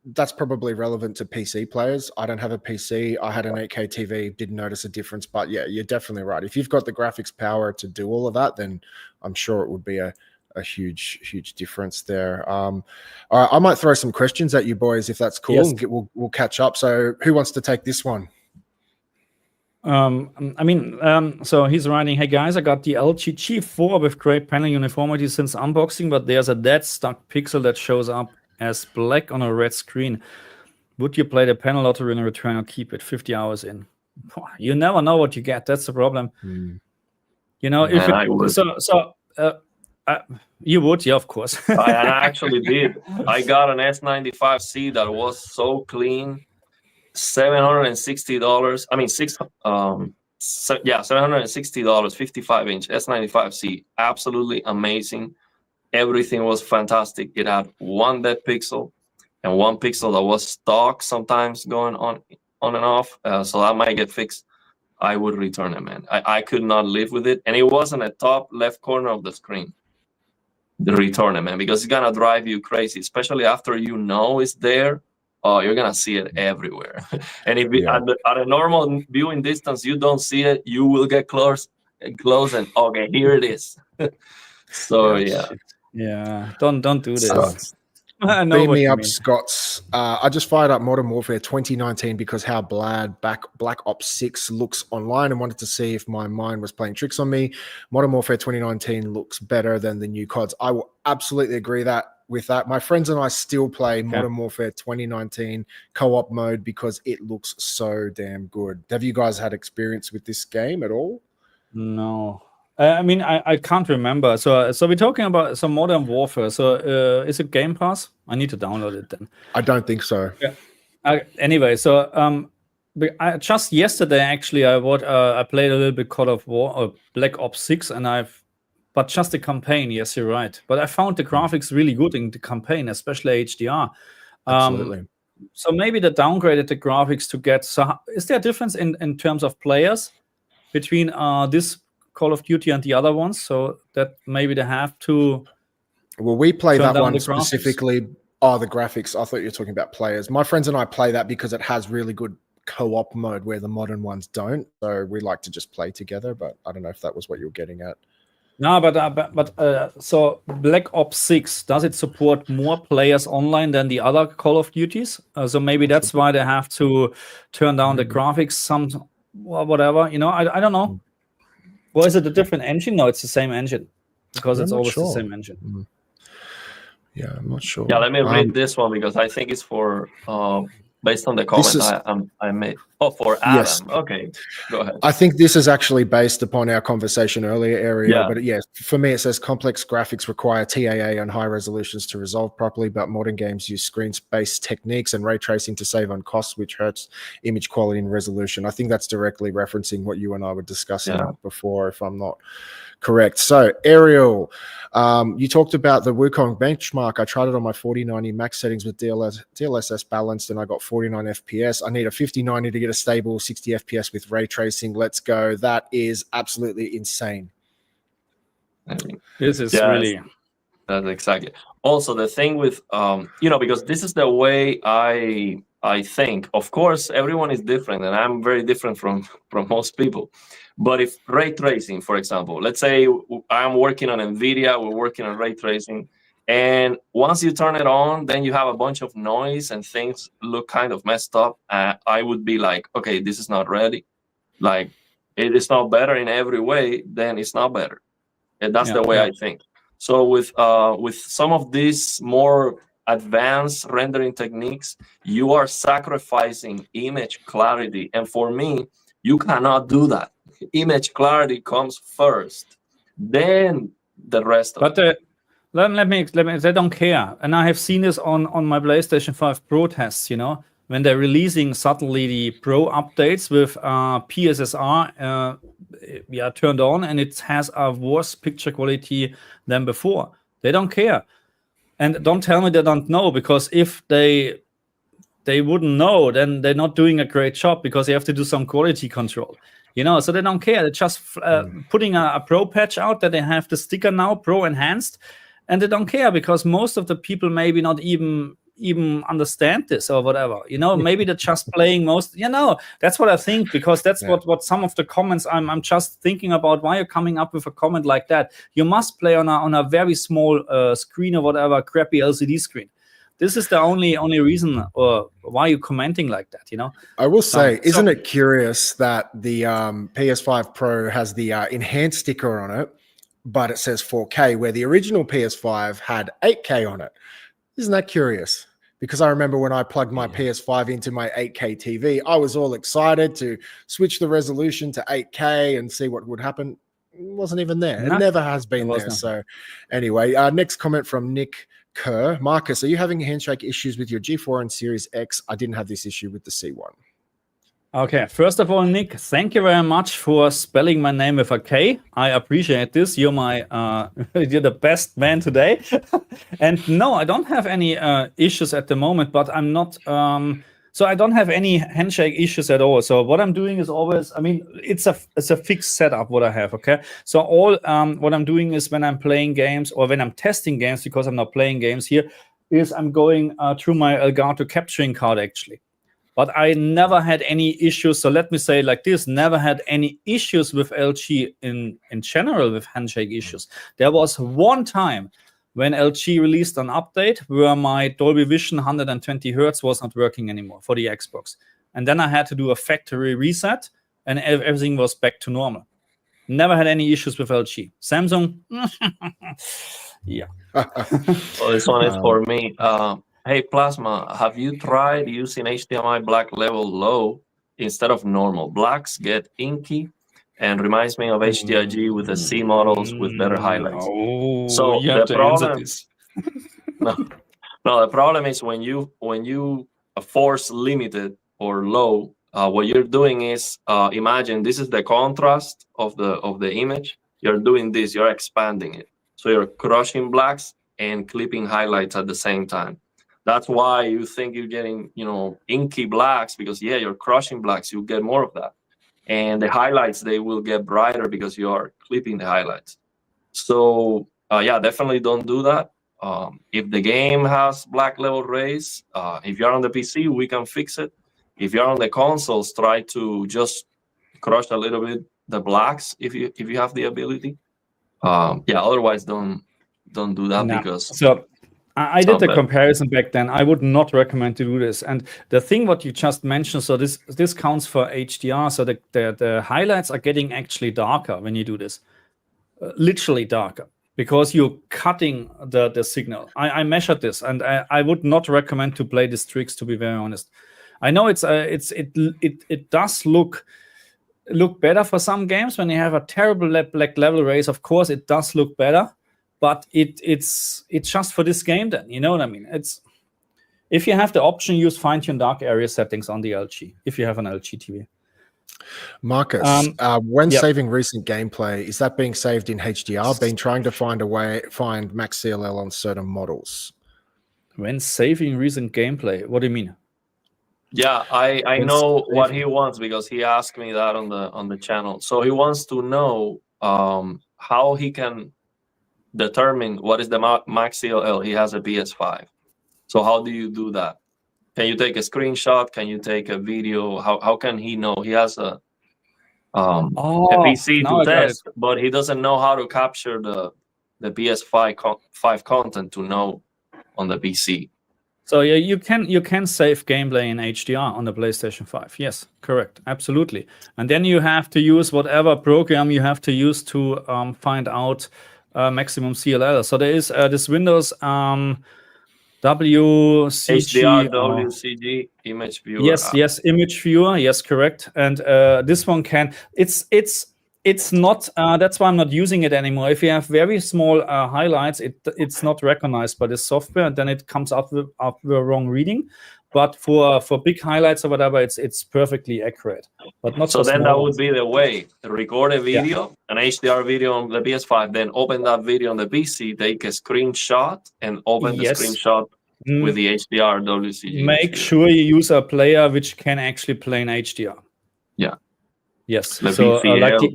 that's probably relevant to PC players. I don't have a PC. I had an 8K TV, didn't notice a difference. But yeah, you're definitely right. If you've got the graphics power to do all of that, then I'm sure it would be a huge difference there. All right, I might throw some questions at you boys if that's cool. Yes. We'll catch up. So who wants to take this one? So he's writing, hey guys, I got the LG G4 with great panel uniformity since unboxing, but there's a dead stuck pixel that shows up as black on a red screen. Would you play the panel lottery and return or keep it 50 hours in? You never know what you get. That's the problem. You would, yeah, of course. I actually did. I got an S95C that was so clean, $760. I mean, $760, 55-inch S95C, absolutely amazing. Everything was fantastic. It had one dead pixel and one pixel that was stock, sometimes going on and off. So that might get fixed. I would return it, man. I could not live with it, and it wasn't a top left corner of the screen. The return it, man, because it's gonna drive you crazy, especially after it's there. Oh, you're gonna see it everywhere. And if at a normal viewing distance you don't see it, you will get close and okay, here it is. So yeah, don't do this. Beam me up, Scots. I just fired up Modern Warfare 2019 because how Black Ops 6 looks online, and wanted to see if my mind was playing tricks on me. Modern Warfare 2019 looks better than the new CODs. I will absolutely agree with that. My friends and I still play Modern Warfare 2019 co-op mode because it looks so damn good. Have you guys had experience with this game at all? No. I can't remember. So we're talking about some Modern Warfare. So is it Game Pass? I need to download it then. I don't think so. Yeah. Anyway, so just yesterday actually I played a little bit Call of War or Black Ops 6, but just the campaign. Yes, you're right. But I found the graphics really good in the campaign, especially HDR. Absolutely. So maybe they downgraded the graphics to get. So is there a difference in terms of players between this Call of Duty and the other ones, so that maybe they have to? Well, we play that one specifically. Oh, the graphics. I thought you were talking about players. My friends and I play that because it has really good co-op mode where the modern ones don't. So we like to just play together. But I don't know if that was what you were getting at. No, but so Black Ops 6, does it support more players online than the other Call of Duties? So maybe that's why they have to turn down the graphics, whatever. I don't know. Or is it a different engine? No, it's the same engine because it's always the same engine. Yeah, I'm not sure. Yeah, let me read this one because I think it's for based on the comment I made. Oh, for Adam. Yes. Okay, go ahead. I think this is actually based upon our conversation earlier, Ariel. Yeah. But yeah, for me, it says complex graphics require TAA and high resolutions to resolve properly, but modern games use screen-based techniques and ray tracing to save on costs, which hurts image quality and resolution. I think that's directly referencing what you and I were discussing before, if I'm not correct. So, Ariel, you talked about the Wukong benchmark. I tried it on my 4090 max settings with DLSS balanced, and I got 49 FPS. I need a 5090 to get a stable 60 FPS with ray tracing. Let's go. That is absolutely insane. This is really... That's exactly. Also, the thing with, because this is the way I think. Of course, everyone is different, and I'm very different from most people. But if ray tracing, for example, let's say I'm working on Nvidia, we're working on ray tracing, and once you turn it on, then you have a bunch of noise and things look kind of messed up. I would be like, okay, this is not ready. Like, it is not better in every way, then it's not better. And that's the way I think. So with some of these more advanced rendering techniques, you are sacrificing image clarity. And for me, you cannot do that. Image clarity comes first, then the rest of it. Let me they don't care. And I have seen this on my PlayStation 5 Pro tests, when they're releasing subtly the Pro updates with PSSR turned on, and it has a worse picture quality than before. They don't care. And don't tell me they don't know, because if they wouldn't know, then they're not doing a great job, because they have to do some quality control. So they don't care. They're just putting a Pro patch out that they have the sticker now, Pro Enhanced, and they don't care, because most of the people maybe not even understand this or whatever. Maybe they're just playing most. That's what I think, because that's what some of the comments I'm just thinking about. Why you're coming up with a comment like that? You must play on a very small screen or whatever, crappy LCD screen. This is the only reason why you're commenting like that, I will say, isn't it curious that the PS5 Pro has the enhanced sticker on it, but it says 4K, where the original PS5 had 8K on it? Isn't that curious? Because I remember when I plugged my PS5 into my 8K TV, I was all excited to switch the resolution to 8K and see what would happen. It wasn't even there. It never has been there. So anyway, next comment from Nick Kerr. Marcus, are you having handshake issues with your G4 and Series X? I didn't have this issue with the C1. Okay, first of all, Nick, thank you very much for spelling my name with a K. I appreciate this. You're you're the best man today. And no, I don't have any issues at the moment, but I'm not. So I don't have any handshake issues at all. So what I'm doing is always, it's a fixed setup what I have. Okay, so all what I'm doing is when I'm playing games or when I'm testing games, because I'm not playing games here, is I'm going through my Elgato capturing card actually. But I never had any issues. So let me say like this: never had any issues with LG in general with handshake issues. There was one time when LG released an update where my Dolby Vision 120 Hertz was not working anymore for the Xbox. And then I had to do a factory reset and everything was back to normal. Never had any issues with LG. Samsung, yeah. Well, this one is for me. Hey, Plasma, have you tried using HDMI black level low instead of normal? Blacks get inky and reminds me of HDIG with the C models with better highlights. So the problem is no, the problem is when you force limited or low, what you're doing is imagine this is the contrast of the image. You're doing this, you're expanding it. So you're crushing blacks and clipping highlights at the same time. That's why you think you're getting, inky blacks, because you're crushing blacks, you get more of that. And the highlights, they will get brighter because you are clipping the highlights. So definitely don't do that. If the game has black level rays, if you're on the PC, we can fix it. If you're on the consoles, try to just crush a little bit the blacks if you have the ability. Otherwise don't do that because. So I did the comparison back then. I would not recommend to do this. And the thing what you just mentioned, so this counts for HDR. So the highlights are getting actually darker when you do this, literally darker, because you're cutting the signal. I measured this, and I would not recommend to play these tricks, to be very honest. I know it does look better for some games when you have a terrible black level race. Of course, it does look better, but it's just for this game. Then you know what I mean. It's if you have the option, use fine-tune dark area settings on the LG if you have an LG TV. Marcus, when saving recent gameplay, is that being saved in HDR? Been trying to find max CLL on certain models. When saving recent gameplay, what do you mean? Yeah, I know what he wants because he asked me that on the channel. So he wants to know how he can determine what is the max CLL. He has a PS5. So how do you do that? Can you take a screenshot? Can you take a video? How can he know? He has a PC to test, but he doesn't know how to capture the PS5 content to know on the PC. So yeah, you can save gameplay in HDR on the PlayStation 5. Yes, correct, absolutely. And then you have to use whatever program you have to use to find out maximum CLL. So there is this Windows WCG, HDR WCG image viewer. Yes, image viewer. Yes, correct. And this one can. It's not. That's why I'm not using it anymore. If you have very small highlights, it's not recognized by this software, and then it comes up with the wrong reading. But for big highlights or whatever, it's perfectly accurate. But not so. Then that would be the way: record a video, an HDR video on the PS5, then open that video on the PC, take a screenshot, and open the screenshot with the HDR WCG. Make sure you use a player which can actually play in HDR. Yeah. Yes. The so like the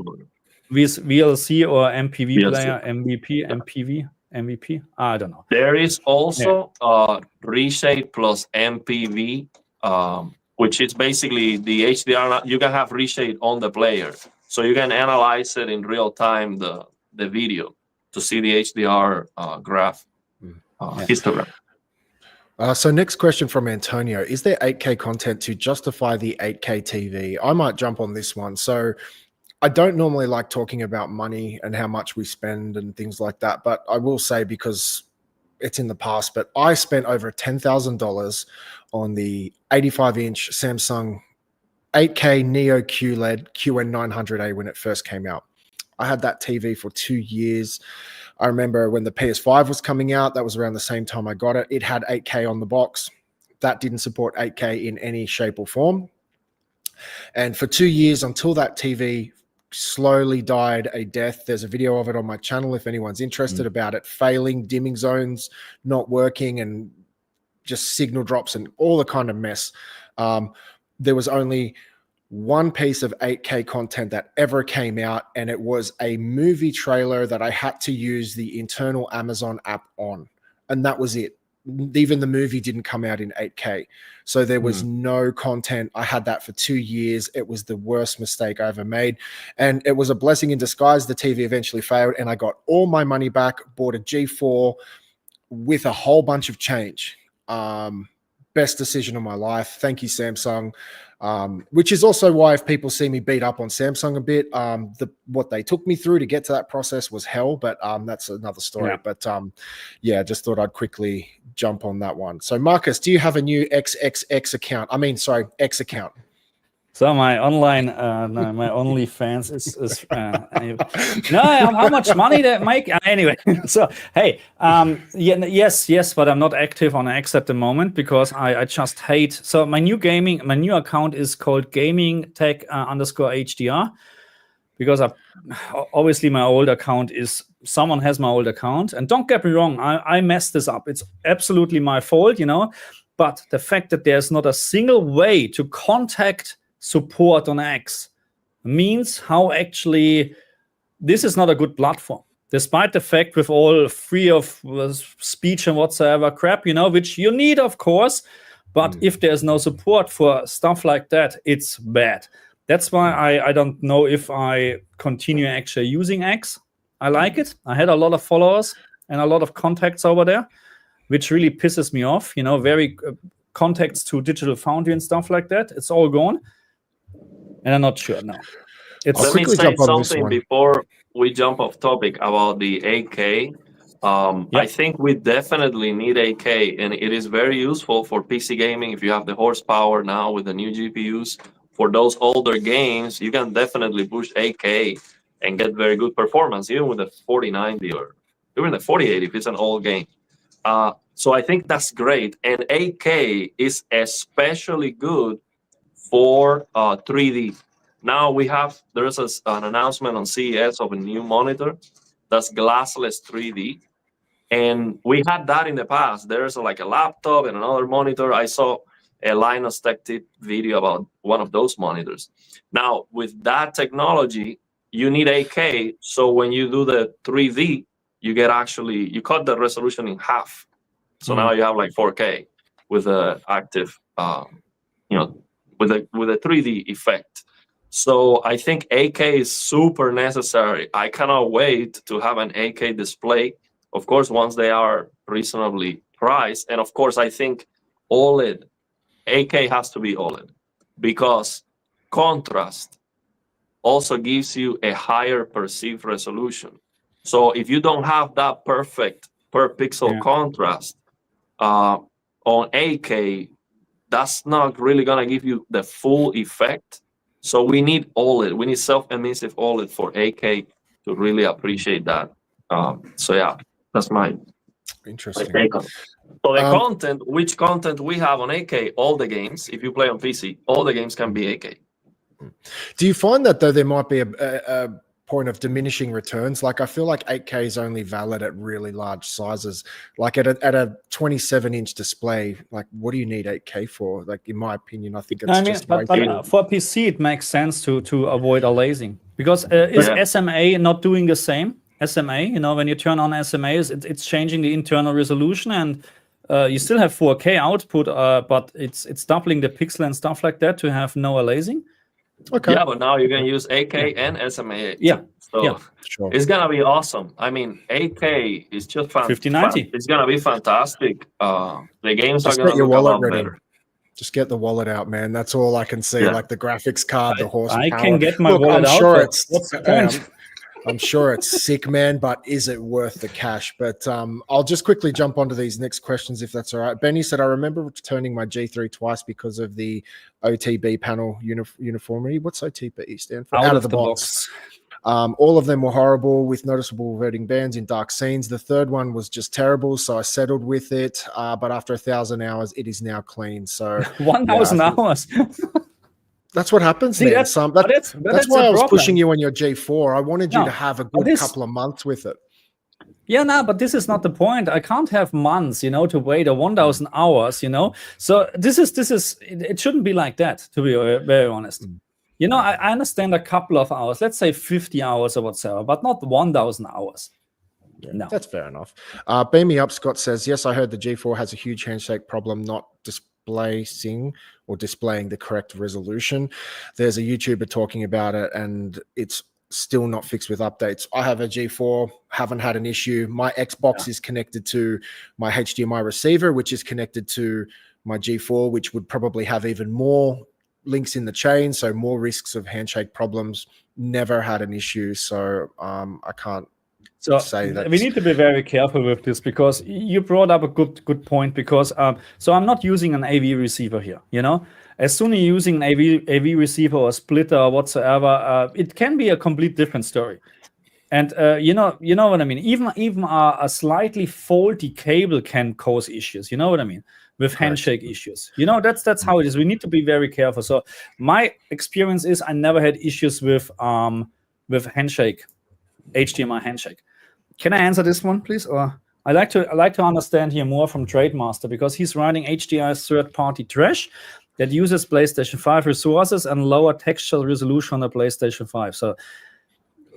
VLC or MPV VLC. player, MVP, MPV. MVP? I don't know. There is also reshade plus MPV, which is basically the HDR. You can have reshade on the player, so you can analyze it in real time, the video, to see the HDR graph histogram. So next question from Antonio. Is there 8K content to justify the 8K TV? I might jump on this one. So I don't normally like talking about money and how much we spend and things like that, but I will say, because it's in the past, but I spent over $10,000 on the 85-inch Samsung 8K Neo QLED QN900A when it first came out. I had that TV for 2 years. I remember when the PS5 was coming out, that was around the same time I got it. It had 8K on the box. That didn't support 8K in any shape or form. And for 2 years, until that TV slowly died a death. There's a video of it on my channel if anyone's interested, about it failing, dimming zones not working, and just signal drops and all the kind of mess. There was only one piece of 8K content that ever came out, and it was a movie trailer that I had to use the internal Amazon app on, and that was it. Even the movie didn't come out in 8K. So there was no content. I had that for 2 years. It was the worst mistake I ever made. And it was a blessing in disguise. The TV eventually failed and I got all my money back, bought a G4 with a whole bunch of change. Best decision of my life. Thank you, Samsung. Which is also why, if people see me beat up on Samsung a bit, what they took me through to get to that process was hell, but that's another story. Yeah. But yeah, just thought I'd quickly jump on that one. So Marcus, do you have a new XXX account? X account. So my online, my OnlyFans is no, how much money they make? Anyway, so hey, yes, but I'm not active on X at the moment because I just hate. So my new account is called Gaming Tech _HDR because obviously my old account is, someone has my old account, and don't get me wrong, I messed this up. It's absolutely my fault, you know, but the fact that there's not a single way to contact support on X means how actually this is not a good platform, despite the fact with all free of speech and whatsoever crap, you know, which you need, of course, but if there's no support for stuff like that, it's bad. That's why I don't know if I continue actually using X. I like it. I had a lot of followers and a lot of contacts over there, which really pisses me off, you know, very contacts to Digital Foundry and stuff like that. It's all gone. And I'm not sure now. Let me say something before we jump off topic about the 8K, I think we definitely need 8K, and it is very useful for PC gaming. If you have the horsepower now with the new GPUs, for those older games, you can definitely push 8K and get very good performance, even with the 4090 or even the 4080 if it's an old game. So I think that's great, and 8K is especially good for 3D. Now there's an announcement on CES of a new monitor that's glassless 3D. And we had that in the past. There's like a laptop and another monitor. I saw a Linus Tech Tip video about one of those monitors. Now, with that technology, you need 8K. So when you do the 3D, you cut the resolution in half. So now you have like 4K with the active, with a 3D effect. So I think 8K is super necessary. I cannot wait to have an 8K display. Of course, once they are reasonably priced. And of course, I think OLED, 8K has to be OLED, because contrast also gives you a higher perceived resolution. So if you don't have that perfect per pixel contrast on 8K, that's not really going to give you the full effect. So we need OLED. We need self-emissive OLED for 8K to really appreciate that. So yeah, that's my take on it. So the content, which content we have on 8K, all the games, if you play on PC, all the games can be 8K. Do you find that, though, there might be a point of diminishing returns? Like, I feel like 8K is only valid at really large sizes. Like at a 27-inch display, like, what do you need 8K for? Like, in my opinion, I think it's but for PC, it makes sense to avoid aliasing, because is SMA not doing the same? SMA, when you turn on SMA, it's changing the internal resolution, and you still have 4K output, but it's doubling the pixel and stuff like that to have no aliasing. Okay. Yeah, but now you can use 8K and SMA. So it's gonna be awesome. I mean, 8K is just 5090. It's gonna be fantastic. The games are gonna look a lot better. Just get the wallet out, man. That's all I can see. Like the graphics card, the horsepower. I can get my wallet out. Sure, I'm sure it's sick, man, but is it worth the cash? But I'll just quickly jump onto these next questions, if that's all right. Benny said, I remember returning my G3 twice because of the OTB panel uniformity. What's OTB stand for? Out of the box. All of them were horrible with noticeable reverting bands in dark scenes. The third one was just terrible, so I settled with it. But after 1,000 hours, it is now clean. So 1,000 hours. That's what happens. See, that's why I was pushing you on your G4. I wanted you to have a good couple of months with it. Yeah, no, but this is not the point. I can't have months, to wait 1,000 hours, So this is it shouldn't be like that, to be very honest. I understand a couple of hours, let's say 50 hours or whatever, but not 1,000 hours. Yeah, no, that's fair enough. Beam me up, Scott says, yes, I heard the G4 has a huge handshake problem, not displaying the correct resolution. There's a YouTuber talking about it, and it's still not fixed with updates. I have a G4, haven't had an issue. My Xbox is connected to my HDMI receiver, which is connected to my G4, which would probably have even more links in the chain, so more risks of handshake problems. Never had an issue, so I can't say that. We need to be very careful with this, because you brought up a good point, because so I'm not using an AV receiver here, As soon as you're using an AV receiver or a splitter or whatsoever, it can be a complete different story. And you know what I mean? Even a slightly faulty cable can cause issues, you know what I mean? With handshake issues. That's how it is. We need to be very careful. So my experience is I never had issues with handshake, HDMI handshake. Can I answer this one, please? Or I like to understand here more from Trademaster, because he's running HDR's third-party trash that uses PlayStation 5 resources and lower textual resolution on the PlayStation 5. So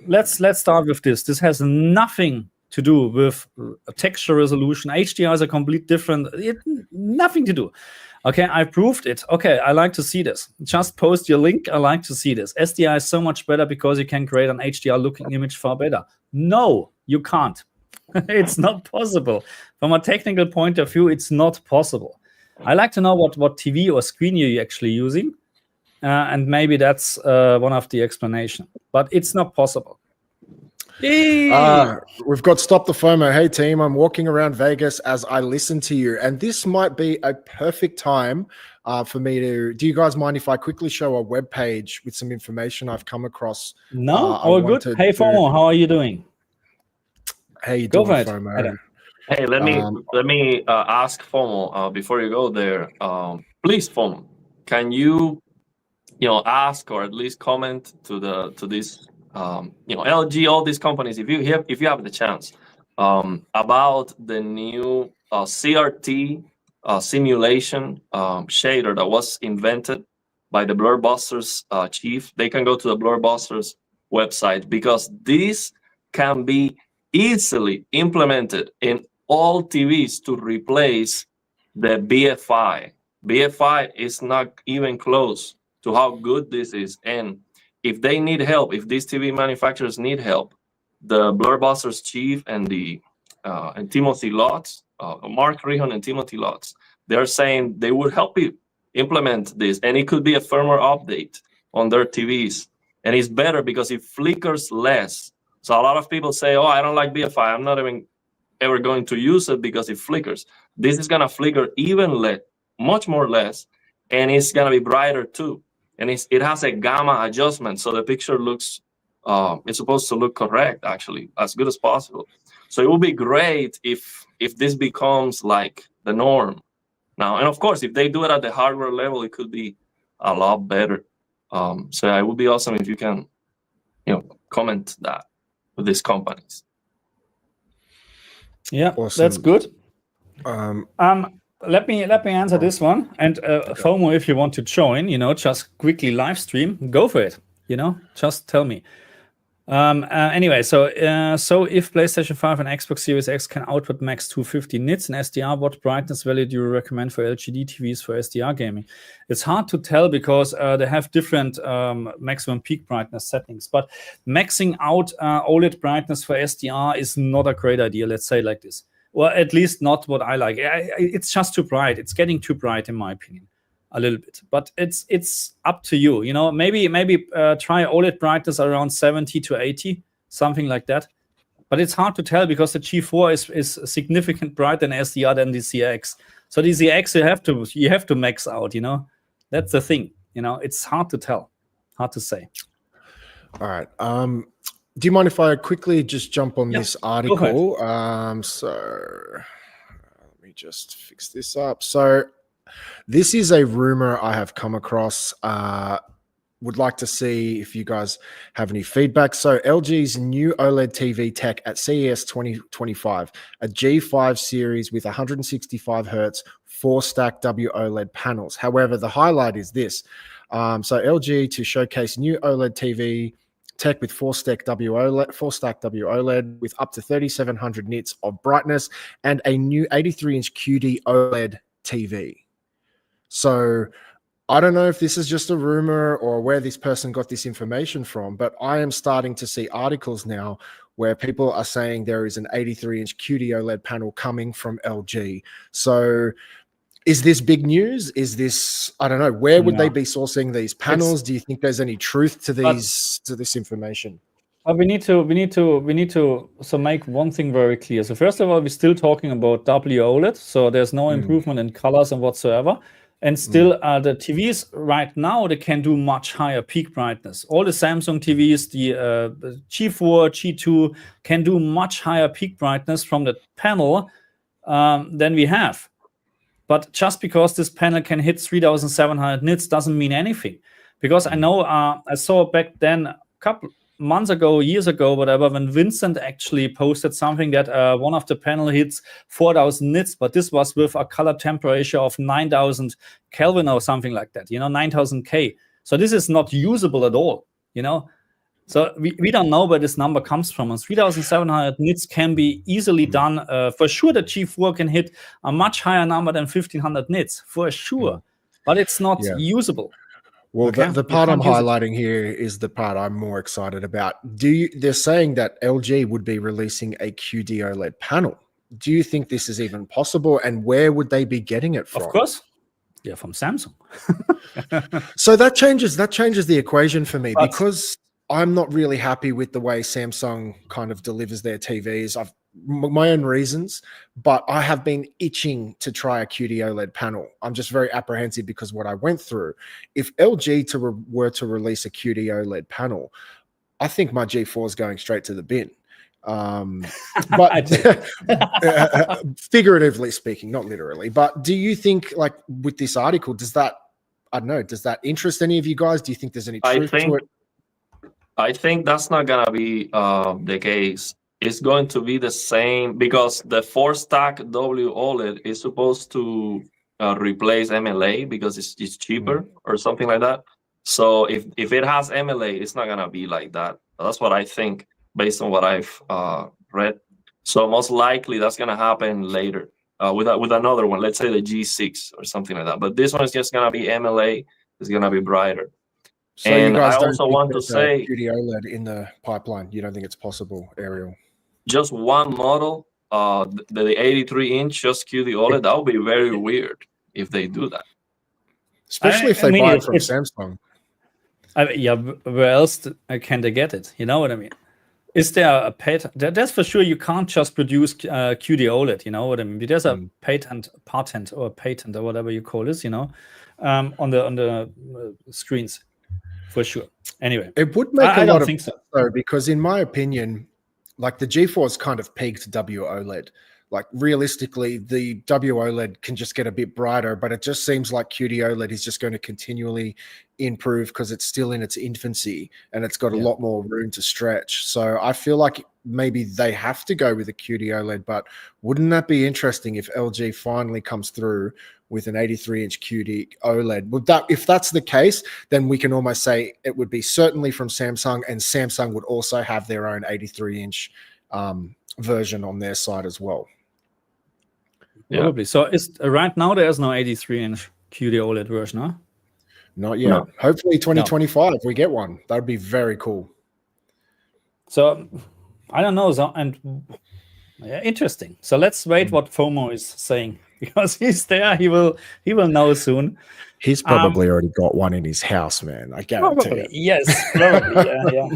let's start with this. This has nothing to do with texture resolution. HDR is a complete different. Nothing to do. Okay, I proved it. Okay, I like to see this. Just post your link. I like to see this. SDR is so much better because you can create an HDR-looking image far better. No, you can't. It's not possible. From a technical point of view, it's not possible. I like to know what TV or screen you're actually using, and maybe that's one of the explanation. But it's not possible. We've got Stop the FOMO. Hey team, I'm walking around Vegas as I listen to you, and this might be a perfect time for me to. Do you guys mind if I quickly show a web page with some information I've come across? No, all good. Hey FOMO, how are you doing? How you Go doing, for it, FOMO? Adam. Hey, let me ask FOMO before you go there. Please, FOMO, can you ask or at least comment to this LG, all these companies, if you have the chance, about the new CRT simulation shader that was invented by the Busters chief. They can go to the Busters website, because this can be easily implemented in all TVs to replace the BFI. BFI is not even close to how good this is. And if they need help, if these TV manufacturers need help, the Busters chief and Timothy Lotz, Mark Rihon and Timothy Lotz, they're saying they would help you implement this, and it could be a firmware update on their TVs. And it's better because it flickers less. So a lot of people say, oh, I don't like BFI, I'm not even ever going to use it because it flickers. This is gonna flicker even much more less, and it's gonna be brighter too. And it has a gamma adjustment, so the picture looks, it's supposed to look correct, actually, as good as possible. So it would be great if this becomes like the norm now. And of course, if they do it at the hardware level, it could be a lot better. So it would be awesome if you can, comment that with these companies. Yeah, awesome. That's good. Let me answer this one. And FOMO, if you want to join, just quickly live stream, go for it. Just tell me. Anyway, so if PlayStation 5 and Xbox Series X can output max 250 nits in SDR, what brightness value do you recommend for LCD TVs for SDR gaming? It's hard to tell because they have different maximum peak brightness settings. But maxing out OLED brightness for SDR is not a great idea. Let's say it like this. Well, at least not what I like. It's just too bright. It's getting too bright, in my opinion. A little bit, but it's up to you. Maybe try OLED brightness around 70 to 80, something like that. But it's hard to tell because the G4 is significant brighter than SDR than the CX. So the CX you have to max out. That's the thing. It's hard to tell, hard to say. All right. Do you mind if I quickly just jump on this article? So let me just fix this up. So this is a rumor I have come across. Would like to see if you guys have any feedback. So LG's new OLED TV tech at CES 2025, a G5 series with 165 hertz, 4-stack WOLED panels. However, the highlight is this. So LG to showcase new OLED TV tech with 4-stack WOLED with up to 3700 nits of brightness and a new 83-inch QD OLED TV. So I don't know if this is just a rumor or where this person got this information from, but I am starting to see articles now where people are saying there is an 83-inch QD OLED panel coming from LG. So is this big news? Is this, I don't know, where would they be sourcing these panels? Do you think there's any truth to this information? We need to make one thing very clear. So first of all, we're still talking about WOLED, so there's no improvement in colors and whatsoever. And still, the TVs right now, they can do much higher peak brightness. All the Samsung TVs, the G4, G2 can do much higher peak brightness from the panel than we have. But just because this panel can hit 3,700 nits doesn't mean anything. Because I know I saw back then a couple months ago, years ago, whatever, when Vincent actually posted something that one of the panel hits 4,000 nits, but this was with a color temperature of 9,000 Kelvin or something like that, 9,000 K. So this is not usable at all, So we don't know where this number comes from. And 3,700 nits can be easily done. For sure, the G4 can hit a much higher number than 1,500 nits, for sure. But it's not usable. Well, the part I'm highlighting here is the part I'm more excited about. They're saying that LG would be releasing a QD OLED panel. Do you think this is even possible? And where would they be getting it from? Of course. Yeah, from Samsung. So that changes the equation for me because I'm not really happy with the way Samsung kind of delivers their TVs. I've my own reasons, but I have been itching to try a QD OLED panel. I'm just very apprehensive because what I went through. If LG were to release a QD OLED panel, I think my G4 is going straight to the bin. But figuratively speaking, not literally. But do you think, like with this article, does that, I don't know, does that interest any of you guys? Do you think there's any truth to it? I think that's not gonna be the case. It's going to be the same because the 4-stack W OLED is supposed to replace MLA because it's cheaper or something like that. So if it has MLA, it's not gonna be like that. That's what I think based on what I've read. So most likely that's gonna happen later with another one. Let's say the G6 or something like that. But this one is just gonna be MLA. It's gonna be brighter. So and you guys I don't also think want to say QD OLED in the pipeline. You don't think it's possible, Ariel? Just one model, the 83-inch, just QD OLED. That would be very weird if they do that. Especially if they buy it from Samsung. Yeah, where else can they get it? You know what I mean? Is there a patent? That's for sure. You can't just produce QD OLED. You know what I mean? There's a patent or whatever you call this. You know, on the screens, for sure. Anyway, it would make a lot of sense though, because in my opinion, like the G4's kind of peaked WOLED. Like realistically, the WOLED can just get a bit brighter, but it just seems like QD OLED is just going to continually improve because it's still in its infancy and it's got a lot more room to stretch. So I feel like maybe they have to go with a QD OLED, but wouldn't that be interesting if LG finally comes through with an 83-inch QD OLED? Would that, if that's the case, then we can almost say it would be certainly from Samsung, and Samsung would also have their own 83-inch version on their side as well. Probably. So is right now there's no 83-inch QD OLED version, huh? Not yet. No. Hopefully 2025 we get one. That'd be very cool. So I don't know. So, and interesting. So let's wait what FOMO is saying, because he's there. He will know soon. He's probably already got one in his house, man. I guarantee it. Yes, probably. yeah.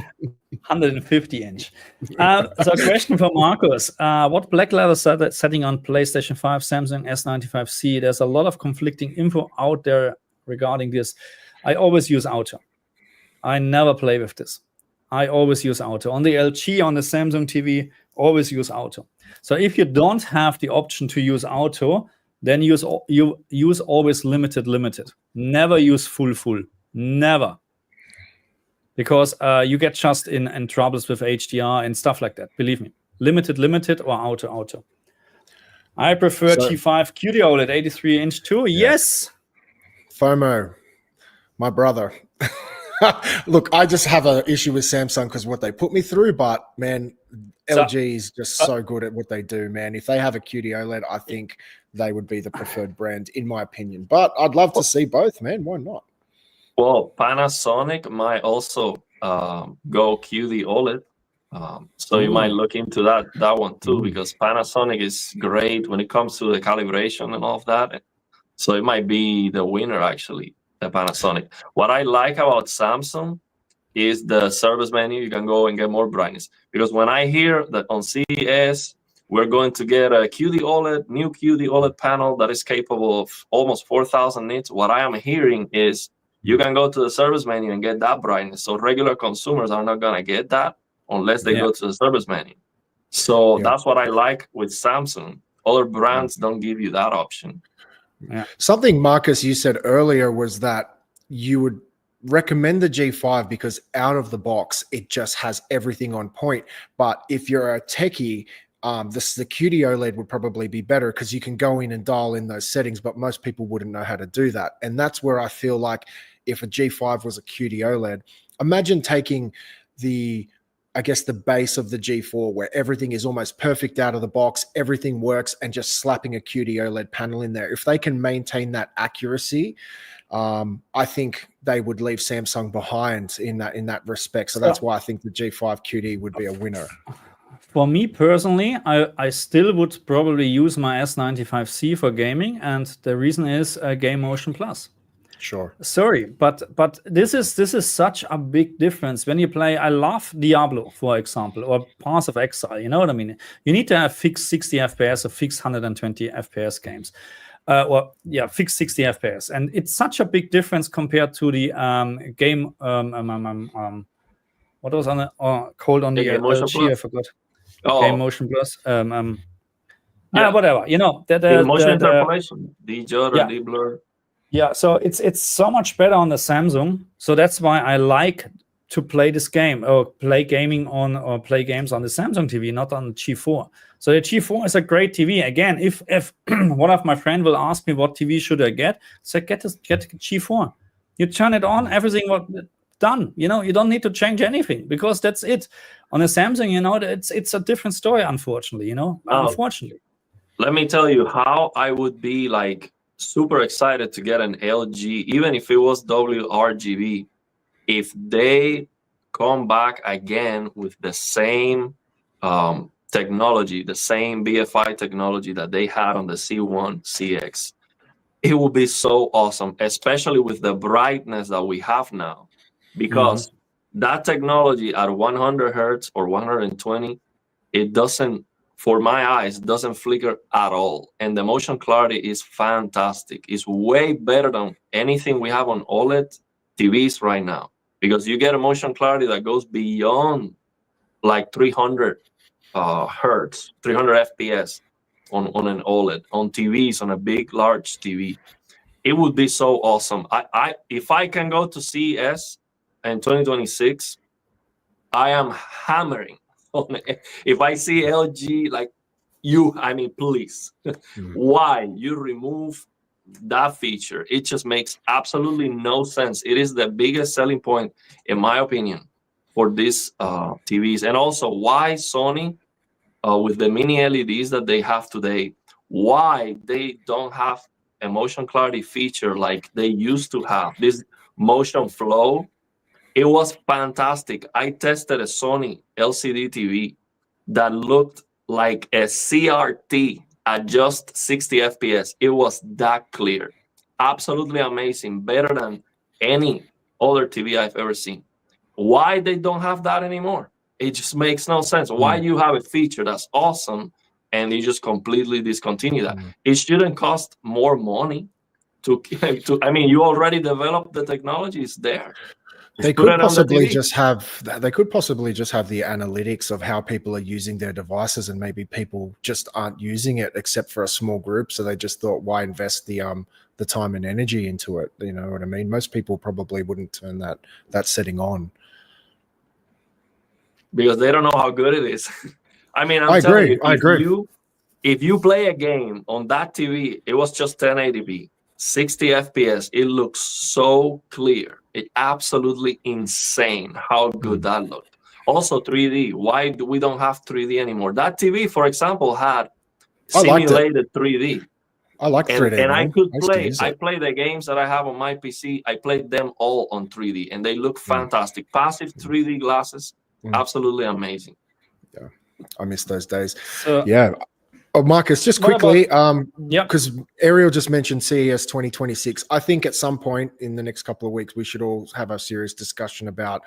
150-inch. So a question for Marcus. What black leather setting on PlayStation 5, Samsung S95C? There's a lot of conflicting info out there regarding this. I always use auto. I never play with this. I always use auto. On the LG, on the Samsung TV, always use auto. So if you don't have the option to use auto, then you use always limited. Never use full. Never. Because you get just in troubles with HDR and stuff like that. Believe me. Limited or auto. I prefer G5 QD OLED 83-inch too. Yeah. Yes. FOMO, my brother. Look, I just have an issue with Samsung because what they put me through, but man, LG is just so good at what they do, man. If they have a QD OLED, I think they would be the preferred brand, in my opinion. But I'd love to see both, man. Why not? Well, Panasonic might also go QD OLED. So you might look into that one too, because Panasonic is great when it comes to the calibration and all of that. So it might be the winner, actually, the Panasonic. What I like about Samsung is the service menu. You can go and get more brightness. Because when I hear that on CES, we're going to get a QD OLED, new QD OLED panel that is capable of almost 4,000 nits, what I am hearing is you can go to the service menu and get that brightness. So regular consumers are not going to get that unless they go to the service menu. So that's what I like with Samsung. Other brands don't give you that option. Yeah. Something, Marcus, you said earlier was that you would recommend the G5 because out of the box, it just has everything on point. But if you're a techie, the QD OLED would probably be better because you can go in and dial in those settings, but most people wouldn't know how to do that. And that's where I feel like if a G5 was a QD OLED, imagine taking the base of the G4 where everything is almost perfect out of the box, everything works, and just slapping a QD OLED panel in there. If they can maintain that accuracy, I think they would leave Samsung behind in that respect. So that's why I think the G5 QD would be a winner. For me personally, I still would probably use my S95C for gaming, and the reason is Game Motion Plus. Sure. Sorry, but this is such a big difference when you play. I love Diablo, for example, or Path of Exile. You know what I mean? You need to have fixed 60 FPS or fixed 120 FPS games, fixed 60 FPS, and it's such a big difference compared to the game. What was on the called on the LG? I forgot. Game Motion Plus. Whatever. You know the motion interpolation, the judder, the blur. Yeah, so it's so much better on the Samsung. So that's why I like to play this game or play games on the Samsung TV, not on the G4. So the G4 is a great TV. Again, if one of my friends will ask me what TV should I get, so get G4. You turn it on, everything was done. You know, you don't need to change anything because that's it. On a Samsung, you know, it's a different story. Unfortunately, you know, unfortunately. Let me tell you how I would be like super excited to get an LG, even if it was WRGB, if they come back again with the same technology, the same BFI technology that they had on the C1 CX. It would be so awesome, especially with the brightness that we have now, because that technology at 100 hertz or 120, it doesn't, for my eyes, doesn't flicker at all. And the motion clarity is fantastic. It's way better than anything we have on OLED TVs right now, because you get a motion clarity that goes beyond like 300 hertz, 300 FPS on an OLED, on TVs, on a big, large TV. It would be so awesome. If I can go to CES in 2026, I am hammering. If I see LG, like please, why you remove that feature? It just makes absolutely no sense. It is the biggest selling point, in my opinion, for these TVs. And also, why Sony, with the mini LEDs that they have today, why they don't have a motion clarity feature like they used to have, this motion flow. It was fantastic. I tested a Sony LCD TV that looked like a CRT at just 60 FPS. It was that clear. Absolutely amazing. Better than any other TV I've ever seen. Why they don't have that anymore? It just makes no sense. Why you have a feature that's awesome and you just completely discontinue that? It shouldn't cost more money to I mean, you already developed the technology, it's there. They could possibly just have the analytics of how people are using their devices, and maybe people just aren't using it except for a small group. So they just thought, why invest the time and energy into it? You know what I mean? Most people probably wouldn't turn that setting on because they don't know how good it is. I mean, I agree. If you play a game on that TV, it was just 1080p, 60 FPS. It looks so clear. It's absolutely insane how good that looked. Also 3D. Why do we don't have 3D anymore? That TV, for example, had simulated 3D. I like 3D. And I could play. I play the games that I have on my PC. I played them all on 3D, and they look fantastic. Passive 3D glasses, absolutely amazing. Yeah, I miss those days. Yeah. Oh, Marcus, just quickly, because Ariel just mentioned CES 2026. I think at some point in the next couple of weeks, we should all have a serious discussion about,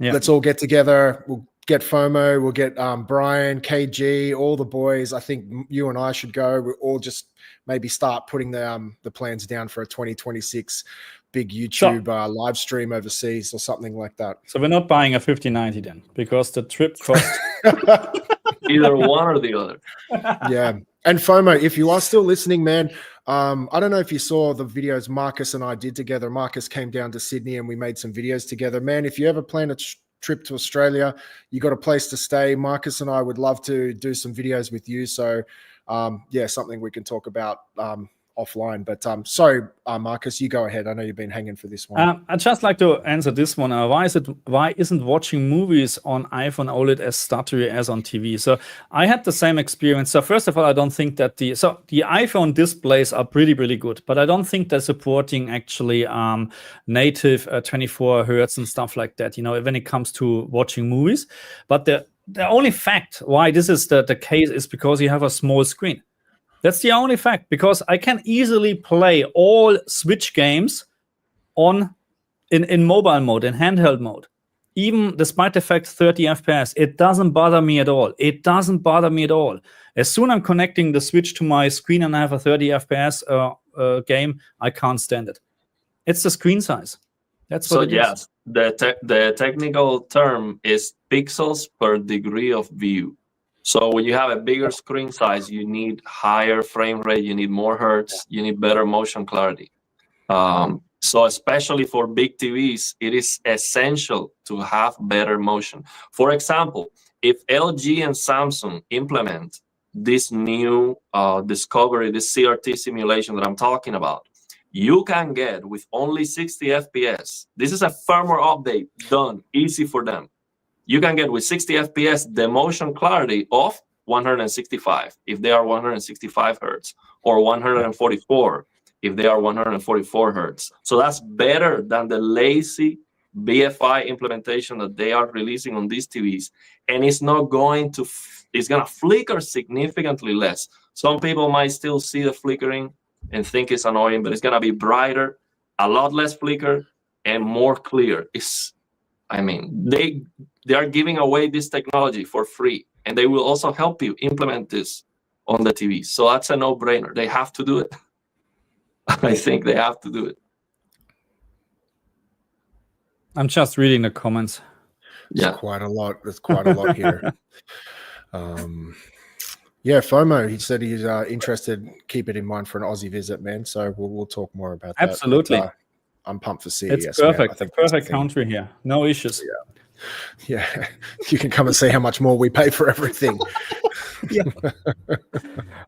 let's all get together. We'll get FOMO, we'll get Brian, KG, all the boys. I think you and I should go. We'll all just maybe start putting the plans down for a 2026 big YouTube live stream overseas or something like that. So we're not buying a 5090 then, because the trip cost... Either one or the other. Yeah. And FOMO, if you are still listening, man, I don't know if you saw the videos Marcus and I did together. Marcus came down to Sydney and we made some videos together. Man, if you ever plan a trip to Australia, you got a place to stay. Marcus and I would love to do some videos with you. So, something we can talk about offline. But sorry, Marcus, you go ahead. I know you've been hanging for this one. I'd just like to answer this one. Why isn't watching movies on iPhone OLED as stuttery as on TV? So I had the same experience. So first of all, I don't think that the iPhone displays are pretty good, but I don't think they're supporting actually native 24 hertz and stuff like that, you know, when it comes to watching movies. But the only fact why this is the case is because you have a small screen. That's the only fact, because I can easily play all Switch games in mobile mode, in handheld mode. Even despite the fact 30 FPS, it doesn't bother me at all. It doesn't bother me at all. As soon as I'm connecting the Switch to my screen and I have a 30 FPS game, I can't stand it. It's the screen size. That's what it yes, is. the technical term is pixels per degree of view. So when you have a bigger screen size, you need higher frame rate, you need more hertz, you need better motion clarity. So especially for big TVs, it is essential to have better motion. For example, if LG and Samsung implement this new discovery, this CRT simulation that I'm talking about, you can get with only 60 FPS. This is a firmware update done, easy for them. You can get with 60 FPS the motion clarity of 165 if they are 165 hertz, or 144 if they are 144 hertz. So that's better than the lazy BFI implementation that they are releasing on these TVs. And it's not going to, it's going to flicker significantly less. Some people might still see the flickering and think it's annoying, but it's going to be brighter, a lot less flicker, and more clear. I mean, they are giving away this technology for free, and they will also help you implement this on the TV. So that's a no-brainer. They have to do it. I think they have to do it. I'm just reading the comments. There's quite a lot. There's quite a lot here. Yeah, FOMO, he said he's interested. Keep it in mind for an Aussie visit, man. So we'll talk more about that. Absolutely. But, I'm pumped for CES. It's perfect. Man. I think perfect country here. No issues. Yeah. You can come and see how much more we pay for everything.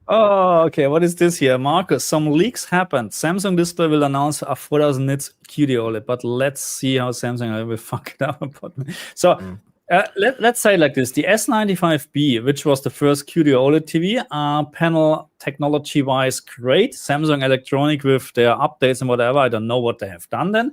Oh, okay. What is this here? Marcus, some leaks happened. Samsung Display will announce a 4000 nits QD OLED, but let's see how Samsung will fuck it up. So let's say like this. The S95B, which was the first QD OLED TV, panel technology-wise great. Samsung Electronic with their updates and whatever. I don't know what they have done then.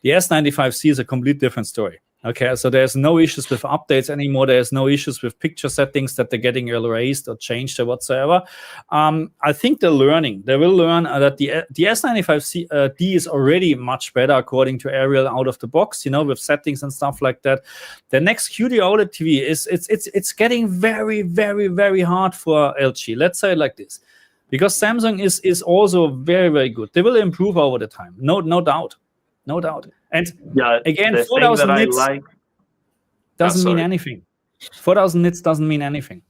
The S95C is a complete different story. Okay, so there's no issues with updates anymore. There's no issues with picture settings that they're getting erased or changed or whatsoever. I think they're learning. They will learn that the S95D is already much better according to Ariel out of the box, you know, with settings and stuff like that. The next QD OLED TV it's getting very, very, very hard for LG. Let's say it like this, because Samsung is also very, very good. They will improve over the time. No doubt. No doubt. And again, 4,000 nits doesn't mean anything. 4,000 nits doesn't mean anything.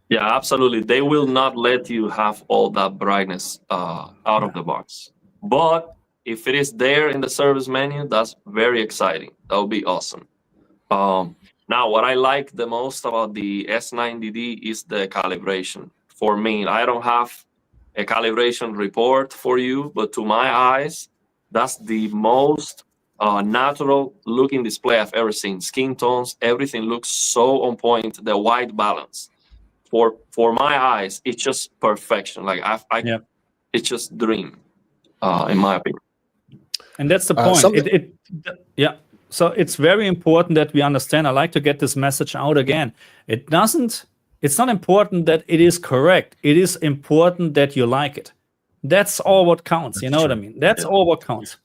Yeah, absolutely. They will not let you have all that brightness out of the box. But if it is there in the service menu, that's very exciting. That would be awesome. Now, what I like the most about the S90D is the calibration. For me, I don't have a calibration report for you, but to my eyes, that's the most natural looking display I've ever seen. Skin tones, everything looks so on point. The white balance, for my eyes, it's just perfection. Like it's just dream, in my opinion. And that's the point. So it's very important that we understand. I like to get this message out again. It's not important that it is correct. It is important that you like it. That's all what counts. You know what I mean? That's all what counts.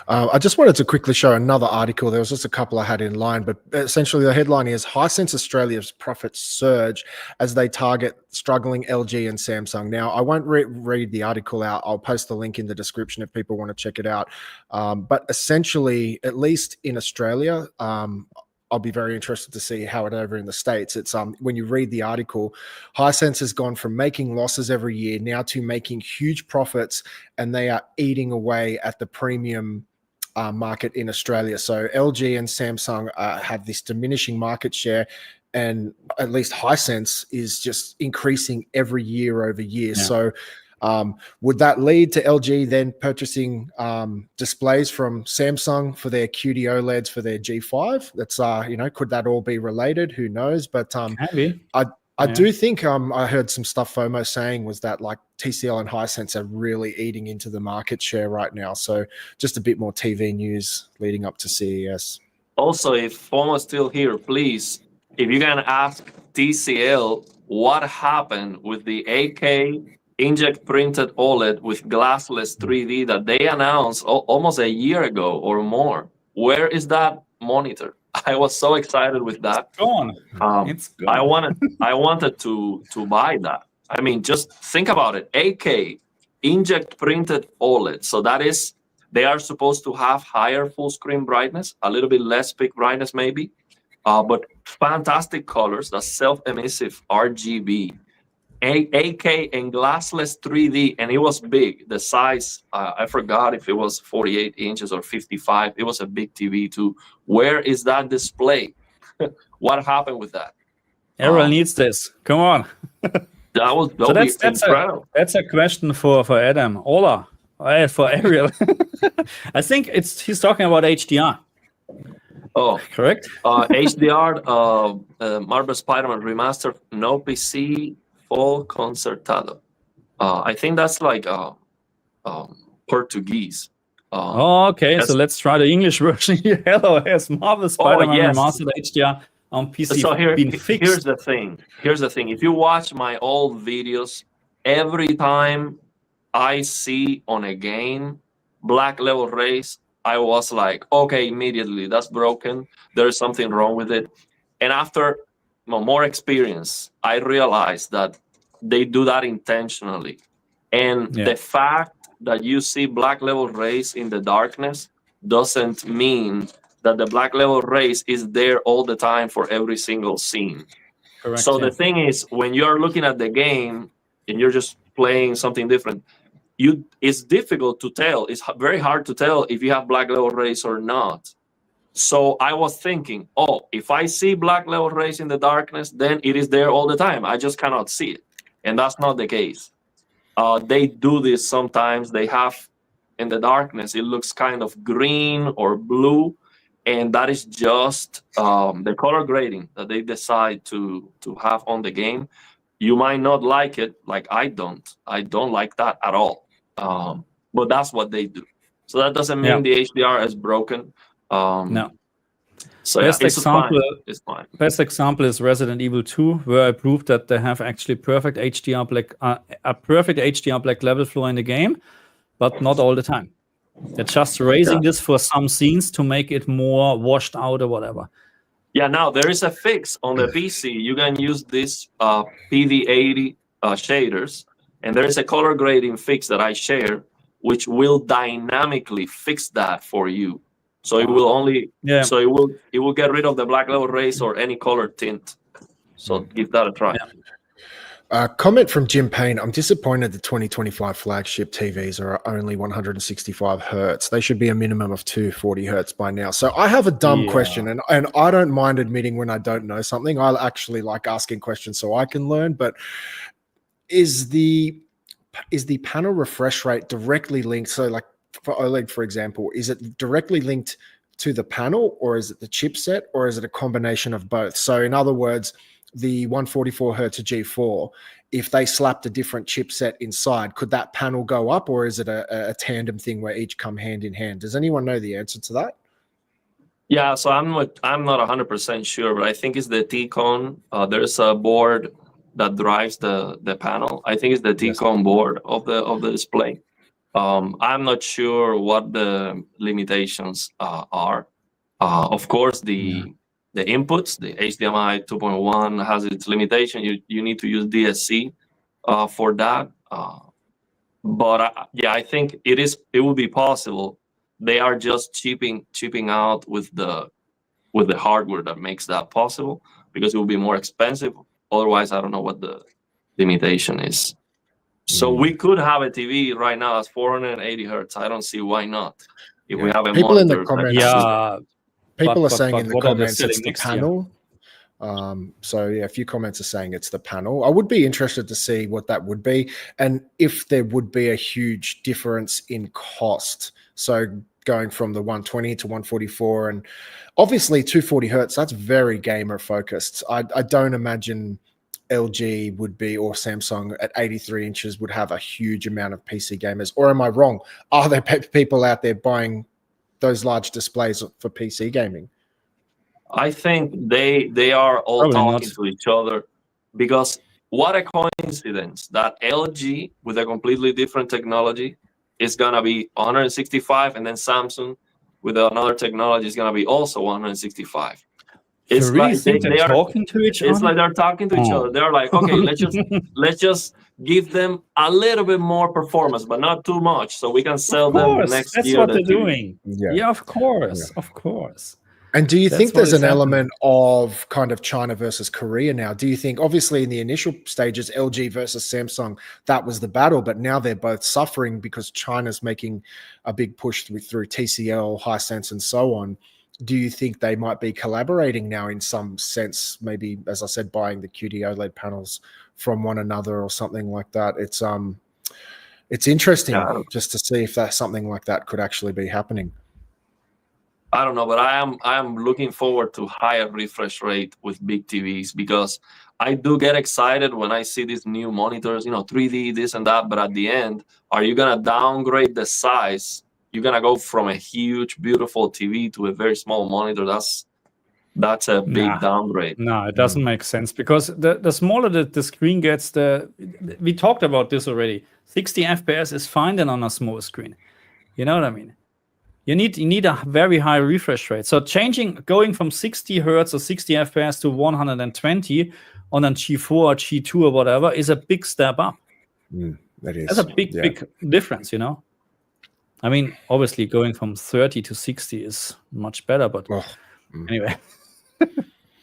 I just wanted to quickly show another article. There was just a couple I had in line, but essentially the headline is Hisense Australia's profits surge as they target struggling LG and Samsung. Now, I won't read the article out. I'll post the link in the description if people want to check it out. But essentially, at least in Australia, I'll be very interested to see how it over in the States. It's when you read the article, Hisense has gone from making losses every year now to making huge profits, and they are eating away at the premium market in Australia. So LG and Samsung have this diminishing market share, and at least Hisense is just increasing every year over year. Yeah. So would that lead to LG then purchasing displays from Samsung for their QD OLEDs for their G5? That's could that all be related? Who knows? But I do think I heard some stuff FOMO saying was that like TCL and Hisense are really eating into the market share right now. So just a bit more TV news leading up to CES. Also, if FOMO's still here, please, if you can ask TCL what happened with the 8K inkjet printed OLED with glassless 3D that they announced almost a year ago or more. Where is that monitor? I was so excited with that. Gone. It's gone. I wanted to buy that. I mean, just think about it. 8K inkjet printed OLED. So that is, they are supposed to have higher full screen brightness, a little bit less peak brightness maybe, but fantastic colors. That's self-emissive RGB. 8K and glassless 3D, and it was big. The size, I forgot if it was 48 inches or 55. It was a big TV too. Where is that display? What happened with that? Ariel needs this. Come on. That's incredible. That's a question for Adam. Ola, for Ariel. I think he's talking about HDR. Oh, correct. HDR, Marvel Spider-Man remastered, no PC. Full concertado. I think that's like Portuguese. Okay, so let's try the English version here. Hello, here's Marvel Spider-Man Remastered HDR on PC. So here's the thing. If you watch my old videos, every time I see on a game black level rays, I was like, okay, immediately that's broken. There's something wrong with it. And after more experience, I realized that they do that intentionally. And the fact that you see black level rays in the darkness doesn't mean that the black level rays is there all the time for every single scene. Correct, so the thing is, when you're looking at the game and you're just playing something different, it's difficult to tell. It's very hard to tell if you have black level rays or not. So I was thinking, if I see black level rays in the darkness, then it is there all the time. I just cannot see it. And that's not the case. They do this sometimes. They have, in the darkness, it looks kind of green or blue. And that is just the color grading that they decide to have on the game. You might not like it, like I don't. I don't like that at all. But that's what they do. So that doesn't mean the HDR is broken. No. So best example it's fine. Best example is Resident Evil 2, where I proved that they have actually perfect HDR black, a perfect HDR black level flow in the game, but not all the time. They're just raising this for some scenes to make it more washed out or whatever. Yeah, now there is a fix on the PC. You can use this PD80 shaders, and there is a color grading fix that I share, which will dynamically fix that for you. So it will only, so it will get rid of the black level rays or any color tint. So give that a try. Comment from Jim Payne. I'm disappointed the 2025 flagship TVs are only 165 hertz. They should be a minimum of 240 hertz by now. So I have a dumb question, and I don't mind admitting when I don't know something. I actually like asking questions so I can learn. But is the panel refresh rate directly linked? So like for OLED, for example, is it directly linked to the panel, or is it the chipset, or is it a combination of both? So in other words, the 144 hertz G4, if they slapped a different chipset inside, could that panel go up, or is it a tandem thing where each come hand in hand? Does anyone know the answer to that? Yeah, so I'm not 100% sure, but I think it's the T-Con. There's a board that drives the panel. I think it's the T-Con board of the display. I'm not sure what the limitations are. Of course, the inputs, the HDMI 2.1 has its limitation. You need to use DSC for that. But I think it will be possible. They are just chipping out with the hardware that makes that possible, because it will be more expensive. Otherwise, I don't know what the limitation is. So we could have a TV right now that's 480 hertz. I don't see why not. If we have a people monitor, in the comments, people are saying in the comments it's the panel. So a few comments are saying it's the panel. I would be interested to see what that would be, and if there would be a huge difference in cost. So going from the 120 to 144, and obviously 240 hertz, that's very gamer focused. I don't imagine LG would be, or Samsung at 83 inches would have a huge amount of PC gamers. Or am I wrong? Are there people out there buying those large displays for PC gaming? I think they are all talking to each other, because what a coincidence that LG with a completely different technology is gonna be 165, and then Samsung with another technology is gonna be also 165. You It's really like think they they're are. talking to each It's other? like they're talking to each Oh. other. They're like, okay, let's just give them a little bit more performance, but not too much, so we can sell Of them course, next that's year. what The they're TV. doing. Yeah. Yeah, of course, of course. And do you That's think what there's is an happening. element of kind of China versus Korea now? Do you think, obviously, in the initial stages, LG versus Samsung, that was the battle, but now they're both suffering because China's making a big push through TCL, Hisense, and so on. Do you think they might be collaborating now in some sense? Maybe, as I said, buying the QD OLED panels from one another or something like that. It's interesting Yeah, just to see if that something like that could actually be happening. I don't know, but I am looking forward to higher refresh rate with big TVs, because I do get excited when I see these new monitors, 3D, this and that. But at the end, are you gonna downgrade the size? You're gonna go from a huge, beautiful TV to a very small monitor. That's a big downgrade. No, it doesn't make sense, because the smaller the screen gets, we talked about this already. 60 FPS is fine then on a small screen. You know what I mean? You need a very high refresh rate. So going from 60 hertz or 60 FPS to 120 on a G4 or G2 or whatever is a big step up. That is. That's a big difference, I mean, obviously going from 30 to 60 is much better, but anyway.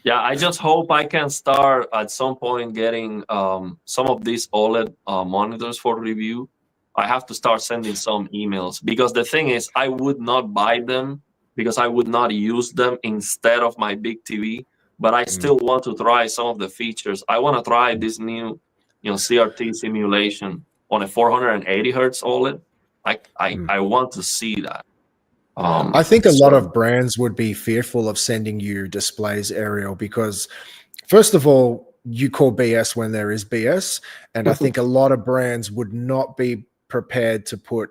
Yeah, I just hope I can start at some point getting some of these OLED monitors for review. I have to start sending some emails, because the thing is, I would not buy them because I would not use them instead of my big TV. But I still want to try some of the features. I want to try this new, CRT simulation on a 480 hertz OLED. I want to see that. I think a lot of brands would be fearful of sending you displays, Ariel, because first of all, you call BS when there is BS. And I think a lot of brands would not be prepared to put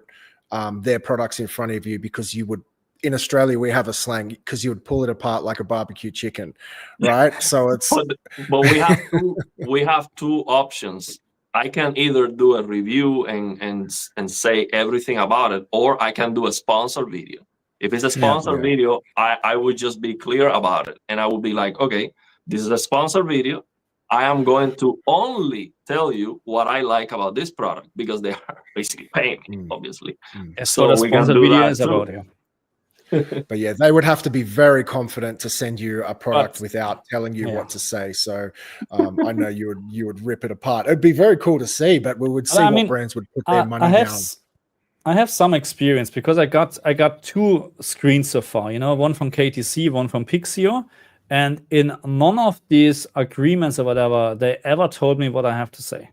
their products in front of you, because you would, in Australia, we have a slang, because you would pull it apart like a barbecue chicken, right? So it's... But we have two options. I can either do a review and say everything about it, or I can do a sponsored video. If it's a sponsored video, I would just be clear about it. And I would be like, okay, this is a sponsored video. I am going to only tell you what I like about this product, because they are basically paying me, obviously. So we can do that too. But yeah, they would have to be very confident to send you a product without telling you what to say. So I know you would rip it apart. It'd be very cool to see, but we would see what brands would put their money down. I have some experience, because I got two screens so far. One from KTC, one from Pixio, and in none of these agreements or whatever they ever told me what I have to say.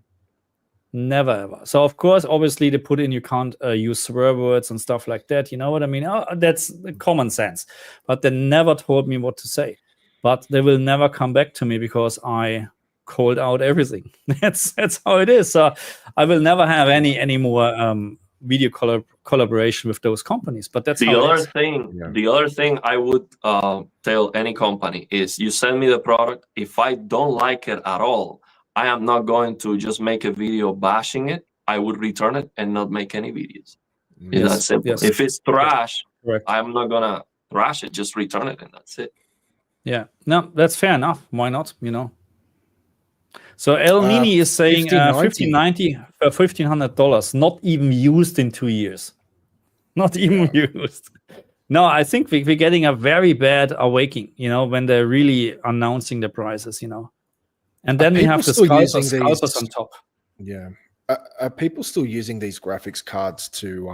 Never ever. So of course, obviously, they put in you can't use swear words and stuff like that. You know what I mean? That's common sense. But they never told me what to say. But they will never come back to me, because I called out everything. That's how it is. So I will never have any more video collaboration with those companies. But that's the other thing I would tell any company is, you send me the product. If I don't like it at all, I am not going to just make a video bashing it. I would return it and not make any videos. It's that simple. Yes. If it's trash, Correct. I'm not gonna trash it. Just return it, and that's it. Yeah, no, that's fair enough. Why not? So El Nini is saying $1590 for $1,500, not even used in 2 years. Not even used. No, I think we're getting a very bad awakening, when they're really announcing the prices, And then we have the scalpers on top. Yeah. Are people still using these graphics cards to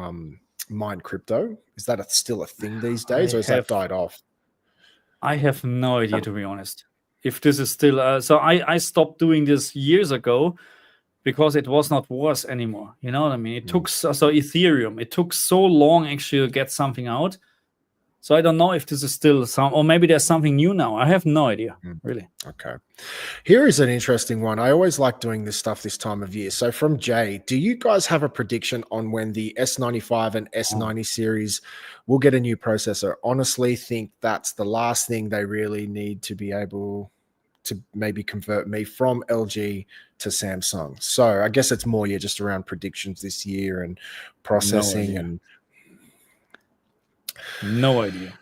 mine crypto? Is that still a thing these days, or has that died off? I have no idea, to be honest. If this is still... so I stopped doing this years ago, because it was not worth anymore. You know what I mean? It took... So Ethereum, it took so long actually to get something out. So I don't know if this is still or maybe there's something new now. I have no idea, really. Okay. Here is an interesting one. I always like doing this stuff this time of year. So from Jay, do you guys have a prediction on when the S95 and S90 series will get a new processor? Honestly, think that's the last thing they really need to be able to maybe convert me from LG to Samsung. So I guess it's more just around predictions this year and processing and no idea.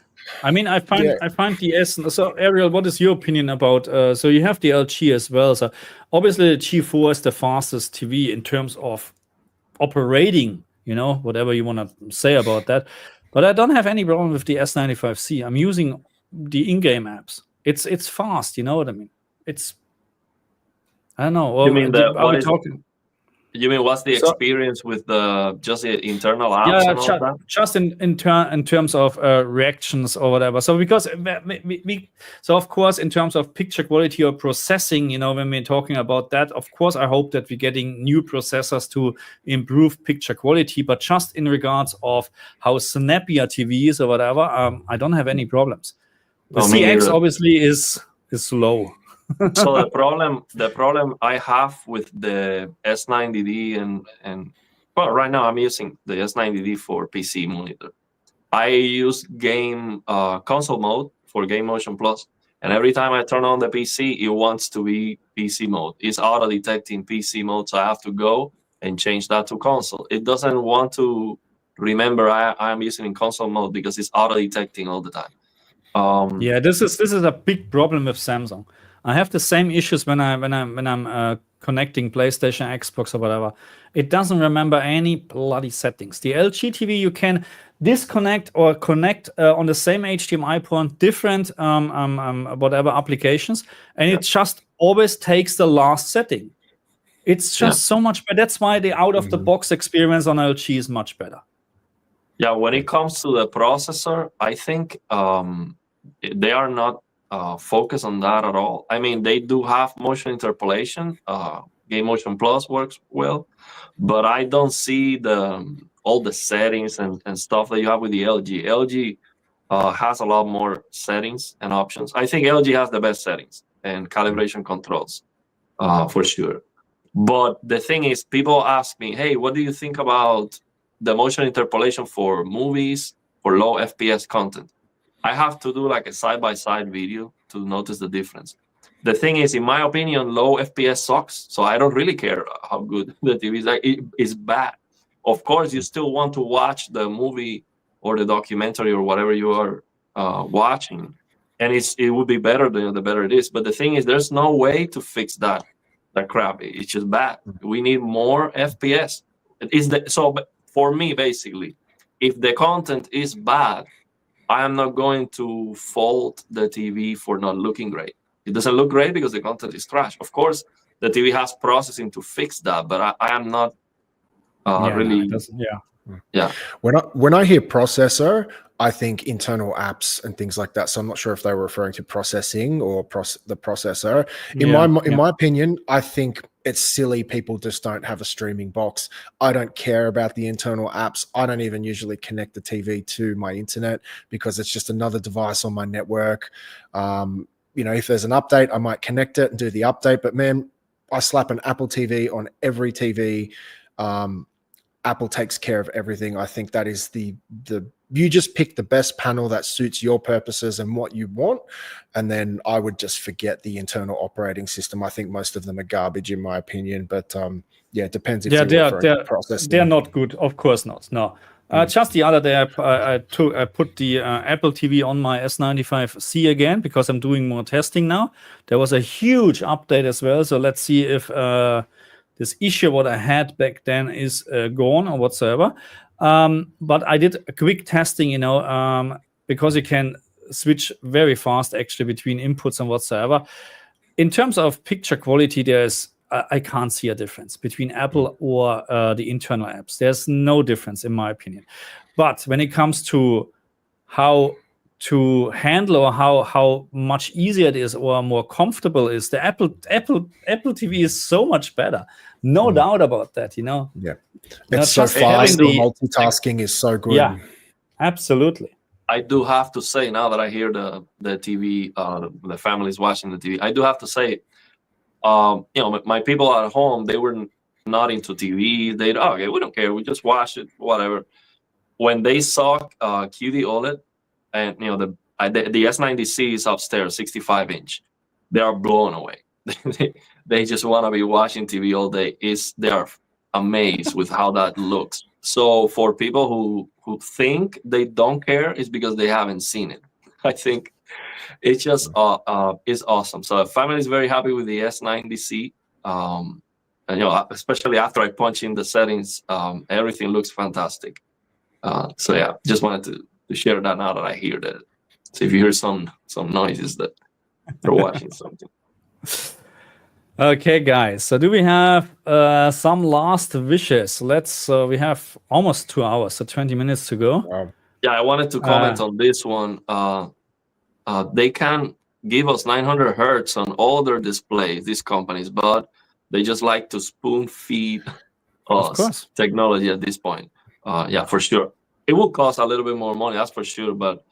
I mean, I find the S. So Ariel, what is your opinion about? So you have the LG as well. So obviously the G4 is the fastest TV in terms of operating. Whatever you want to say about that. But I don't have any problem with the S95C. I'm using the in-game apps. It's fast. You know what I mean? I don't know. You mean are we talking? You mean what's the experience with just the internal apps and all that? Just in terms of reactions or whatever. So because so of course in terms of picture quality or processing, when we're talking about that, of course I hope that we're getting new processors to improve picture quality. But just in regards of how snappy a TV is or whatever, I don't have any problems. The CX obviously is slow. So the problem I have with the S90D and well, right now I'm using the S90D for PC monitor. I use game console mode for Game Motion Plus, and every time I turn on the PC, it wants to be PC mode. It's auto detecting PC mode, so I have to go and change that to console. It doesn't want to remember I'm using console mode because it's auto detecting all the time. Yeah, this is a big problem with Samsung. I have the same issues when I'm connecting PlayStation, Xbox, or whatever. It doesn't remember any bloody settings. The LG TV, you can disconnect or connect on the same HDMI port different whatever applications, and it just always takes the last setting. It's just so much better. That's why the out-of-the-box experience on LG is much better. Yeah, when it comes to the processor, I think they are not focus on that at all. I mean, they do have motion interpolation. Game Motion Plus works well, but I don't see all the settings and stuff that you have with the LG. LG has a lot more settings and options. I think LG has the best settings and calibration controls for sure. But the thing is, people ask me, hey, what do you think about the motion interpolation for movies, for low FPS content? I have to do like a side-by-side video to notice the difference. The thing is, in my opinion, low FPS sucks, so I don't really care how good the TV is. Like, it is bad. Of course, you still want to watch the movie or the documentary or whatever you are watching, and it would be better the better it is. But the thing is, there's no way to fix that crap. It's just bad. We need more FPS. So for me, basically, if the content is bad, I am not going to fault the TV for not looking great. It doesn't look great because the content is trash. Of course, the TV has processing to fix that, but I am not really. Yeah. When I hear processor, I think internal apps and things like that. So I'm not sure if they were referring to processing or the processor. In my opinion, I think it's silly. People just don't have a streaming box. I don't care about the internal apps. I don't even usually connect the TV to my internet because it's just another device on my network. If there's an update, I might connect it and do the update. But man, I slap an Apple TV on every TV. Apple takes care of everything. I think that is you just pick the best panel that suits your purposes and what you want. And then I would just forget the internal operating system. I think most of them are garbage in my opinion, but it depends if they're processing. They're not good. Of course not. No. Just the other day, I put the Apple TV on my S95C again because I'm doing more testing now. There was a huge update as well. So let's see if this issue what I had back then is gone or whatsoever. But I did a quick testing, because you can switch very fast actually between inputs and whatsoever. In terms of picture quality, I can't see a difference between Apple or the internal apps. There's no difference in my opinion. But when it comes to how to handle or how much easier it is or more comfortable is, the Apple TV is so much better. No doubt about that, Yeah. It's so fast. The multitasking is so good. Yeah, absolutely. I do have to say, now that I hear the TV, the family's watching the TV, I do have to say, my people at home, they were not into TV. Okay, we don't care. We just watch it, whatever. When they saw QD OLED, and the S90C is upstairs, 65-inch. they are blown away. They just want to be watching TV all day. They are amazed with how that looks. So for people who think they don't care, it's because they haven't seen it. I think it's just is awesome. So the family is very happy with the S90C. And especially after I punch in the settings, everything looks fantastic. So yeah, just wanted to share that now that I hear that. So if you hear some noises, that they're watching something. Okay, guys. So do we have some last wishes? We have almost 2 hours, so 20 minutes to go. Wow. Yeah, I wanted to comment on this one. They can give us 900 hertz on all their displays, these companies, but they just like to spoon feed us technology at this point. Yeah, for sure. It will cost a little bit more money, that's for sure, but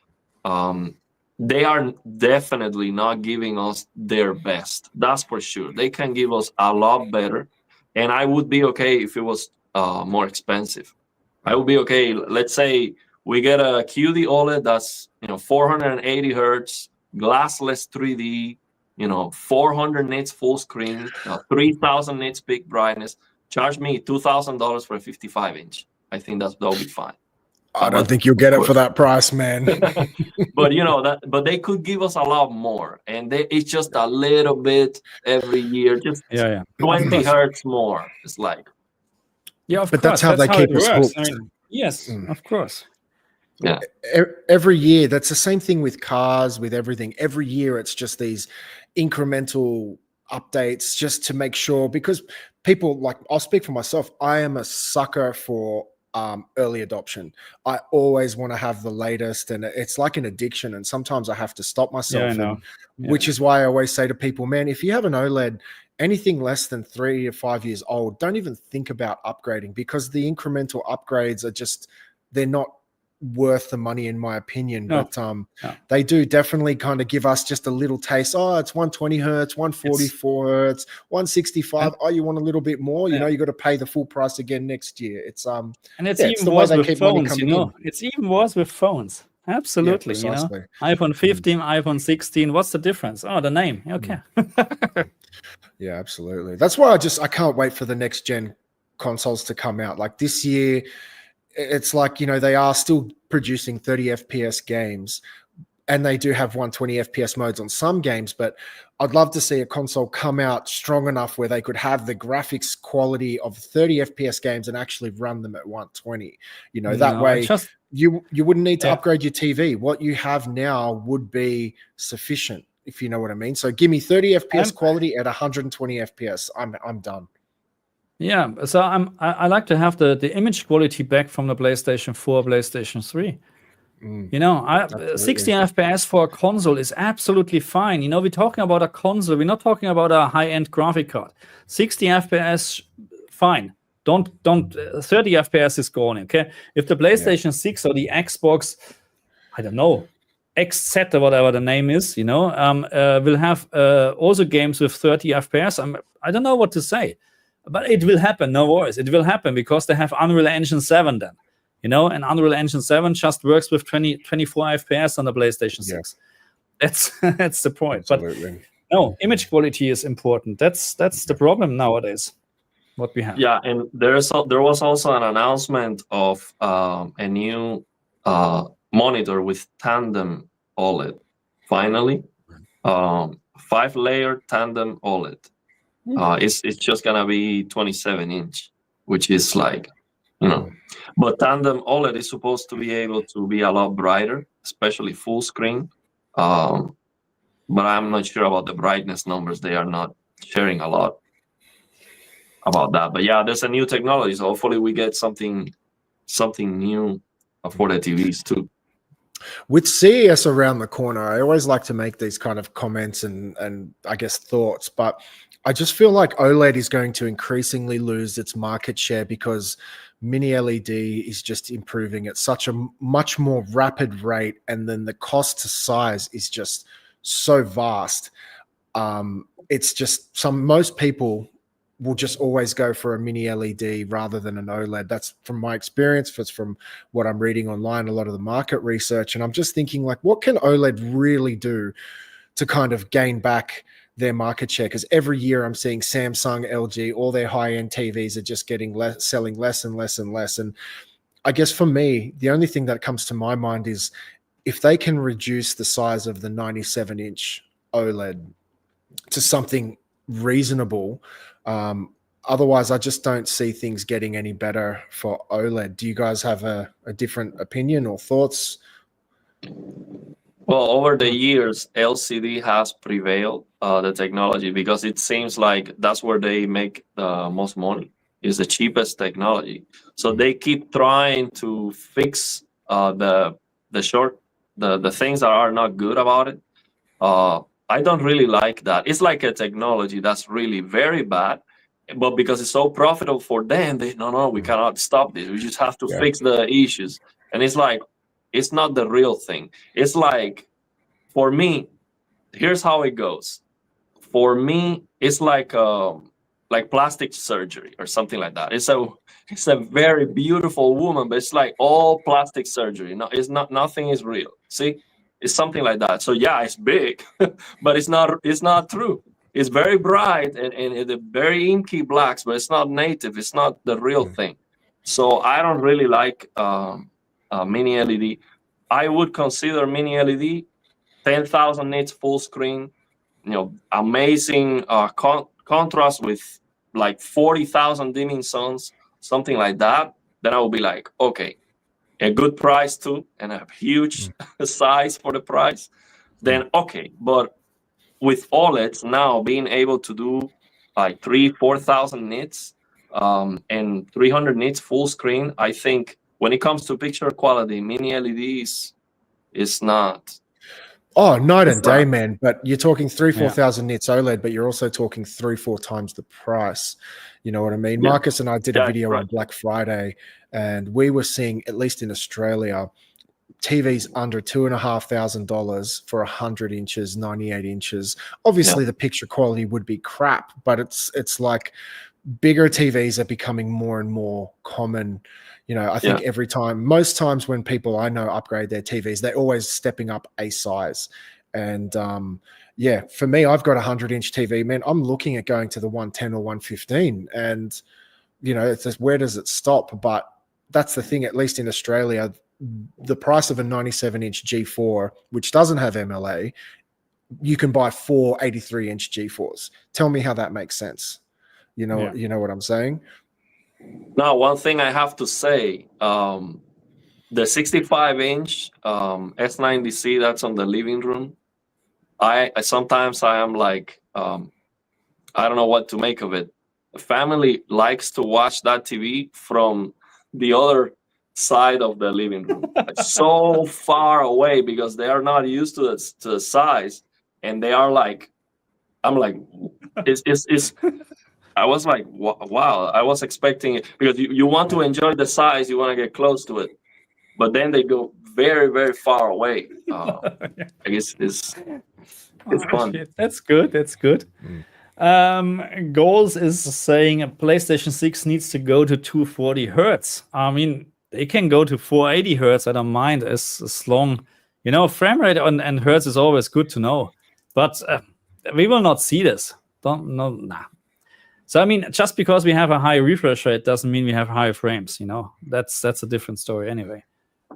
they are definitely not giving us their best. That's for sure. They can give us a lot better, and I would be okay if it was more expensive. I would be okay. Let's say we get a QD OLED that's 480 hertz, glassless 3D, 400 nits full screen, 3,000 nits peak brightness. Charge me $2,000 for a 55-inch. I think that'll be fine. I don't think you'll get it for that price, man. But they could give us a lot more, and it's just a little bit every year, just 20 hertz more. It's like, yeah, but that's how they keep us hooked. I mean, yes, of course. Yeah. Every year, that's the same thing with cars, with everything. Every year, it's just these incremental updates just to make sure, because people, like, I'll speak for myself. I am a sucker for early adoption. I always want to have the latest, and it's like an addiction, and sometimes I have to stop myself. Which is why I always say to people, man, if you have an OLED, anything less than 3 to 5 years old, don't even think about upgrading, because the incremental upgrades are just, they're not worth the money, in my opinion. But they do definitely kind of give us just a little taste. Oh, it's 120 hertz, 144 hertz, 165. Oh, you want a little bit more? You know, you got to pay the full price again next year. It's and it's even worse with phones. It's even worse with phones. Absolutely. iPhone 15, iPhone 16. What's the difference? Oh, the name. Okay. Yeah, absolutely. That's why I can't wait for the next gen consoles to come out. Like this year, it's like, they are still producing 30 FPS games, and they do have 120 FPS modes on some games, but I'd love to see a console come out strong enough where they could have the graphics quality of 30 FPS games and actually run them at 120. That way you wouldn't need to upgrade your TV. What you have now would be sufficient, if you know what I mean. So give me 30 FPS quality at 120 FPS. I'm done. Yeah, so I like to have the image quality back from the PlayStation 4, PlayStation 3. 60 FPS for a console is absolutely fine. We're talking about a console. We're not talking about a high-end graphic card. 60 FPS, fine. Don't 30 FPS is gone. Okay, if the PlayStation 6 or the Xbox, I don't know, XZ or whatever the name is, will have also games with 30 FPS. I don't know what to say. But it will happen, no worries. It will happen because they have Unreal Engine 7 then. And Unreal Engine 7 just works with 24 FPS on the PlayStation 6. That's the point. Absolutely. But no, image quality is important. That's the problem nowadays, what we have. Yeah, and there was also an announcement of a new monitor with tandem OLED. Finally, 5-layer tandem OLED. It's just gonna be 27-inch, which is like, but tandem OLED is supposed to be able to be a lot brighter, especially full screen. But I'm not sure about the brightness numbers. They are not sharing a lot about that. But yeah, there's a new technology, so hopefully we get something new for the TVs too. With CES around the corner, I always like to make these kind of comments and I guess thoughts, but I just feel like OLED is going to increasingly lose its market share because mini LED is just improving at such a much more rapid rate, and then the cost to size is just so vast. It's just most people will just always go for a mini LED rather than an OLED. That's from my experience. That's from what I'm reading online, a lot of the market research. And I'm just thinking, like, what can OLED really do to kind of gain back their market share, because every year I'm seeing Samsung, LG, all their high-end TVs are just getting selling less and less and less. And I guess for me, the only thing that comes to my mind is if they can reduce the size of the 97-inch OLED to something reasonable. Otherwise, I just don't see things getting any better for OLED. Do you guys have a different opinion or thoughts? Well, over the years, LCD has prevailed the technology because it seems like that's where they make the most money. Is the cheapest technology. So they keep trying to fix the things that are not good about it. I don't really like that. It's like a technology that's really very bad, but because it's so profitable for them, no, we cannot stop this. We just have to fix the issues. And it's like, it's not the real thing. It's like, for me, here's how it goes. For me, it's like plastic surgery or something like that. It's a very beautiful woman, but it's like all plastic surgery. No, it's not. Nothing is real. See, it's something like that. So yeah, it's big, but it's not true. It's very bright and the very inky blacks, but it's not native. It's not the real thing. So I don't really like mini LED. I would consider mini LED 10,000 nits full screen. Amazing contrast with like 40,000 dimming zones, something like that. Then I will be like, okay, a good price too, and a huge size for the price. Then okay, but with OLEDs now being able to do like 3,000-4,000 nits and 300 nits full screen, I think when it comes to picture quality, mini LEDs is not. Oh, night and day, man. But you're talking 3,000-4,000 nits OLED, but you're also talking 3-4 times the price. You know what I mean? Yeah. Marcus and I did a video on Black Friday, and we were seeing, at least in Australia, TVs under $2,500 for 100 inches, 98 inches. Obviously, the picture quality would be crap, but it's like bigger TVs are becoming more and more common. I think most times when people I know upgrade their TVs, they're always stepping up a size. And for me, I've got a 100-inch TV, man. I'm looking at going to the 110 or 115, and it's just, where does it stop? But that's the thing. At least in Australia, the price of a 97-inch G4, which doesn't have MLA, you can buy 4 83-inch G4s. Tell me how that makes sense. You know what I'm saying? Now, one thing I have to say, the 65-inch S90C that's on the living room, I sometimes I am like, I don't know what to make of it. The family likes to watch that TV from the other side of the living room, so far away, because they are not used to the size, and they are like, I'm like, it's I was like, wow, I was expecting it, because you want to enjoy the size, you want to get close to it, but then they go very, very far away. I guess it's fun. Shit. That's good. That's good. Goals is saying a PlayStation 6 needs to go to 240 hertz. I mean, they can go to 480 hertz. I don't mind as long, frame rate and hertz is always good to know. But we will not see this. Nah. So I mean, just because we have a high refresh rate doesn't mean we have high frames. That's a different story anyway.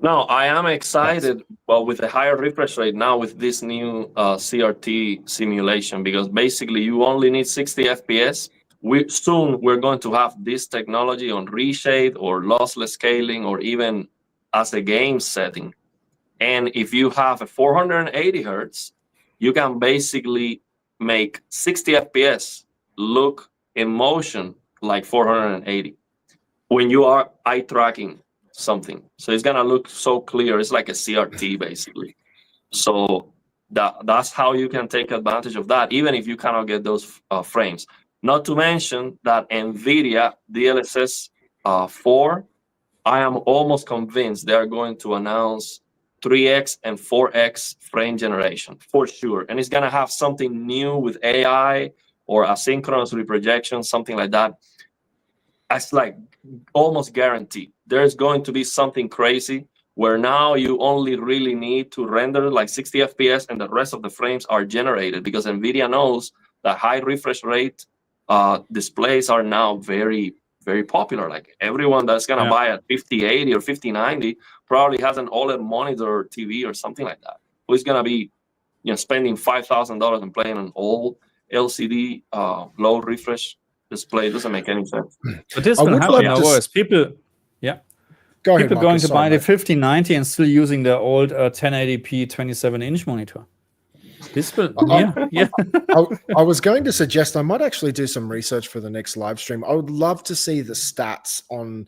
No, I am excited, with a higher refresh rate now with this new CRT simulation, because basically you only need 60 FPS. Soon we're going to have this technology on reshade or lossless scaling, or even as a game setting. And if you have a 480 hertz, you can basically make 60 FPS look in motion like 480 when you are eye tracking something. So it's gonna look so clear. It's like a CRT basically. So that's how you can take advantage of that, even if you cannot get those frames. Not to mention that Nvidia DLSS 4, I am almost convinced they are going to announce 3x and 4x frame generation for sure. And it's gonna have something new with AI or asynchronous reprojection, something like that. That's like almost guaranteed. There's going to be something crazy where now you only really need to render like 60 FPS and the rest of the frames are generated, because Nvidia knows the high refresh rate displays are now very, very popular. Like everyone that's gonna buy a 5080 or 5090 probably has an OLED monitor or TV or something like that. Who's gonna be, spending $5,000 and playing an old LCD low refresh display? It doesn't make any sense. But this will happen nowadays. People, Go ahead, people going to buy the mate. 5090 and still using the old 1080p 27-inch monitor. This will, I was going to suggest I might actually do some research for the next live stream. I would love to see the stats on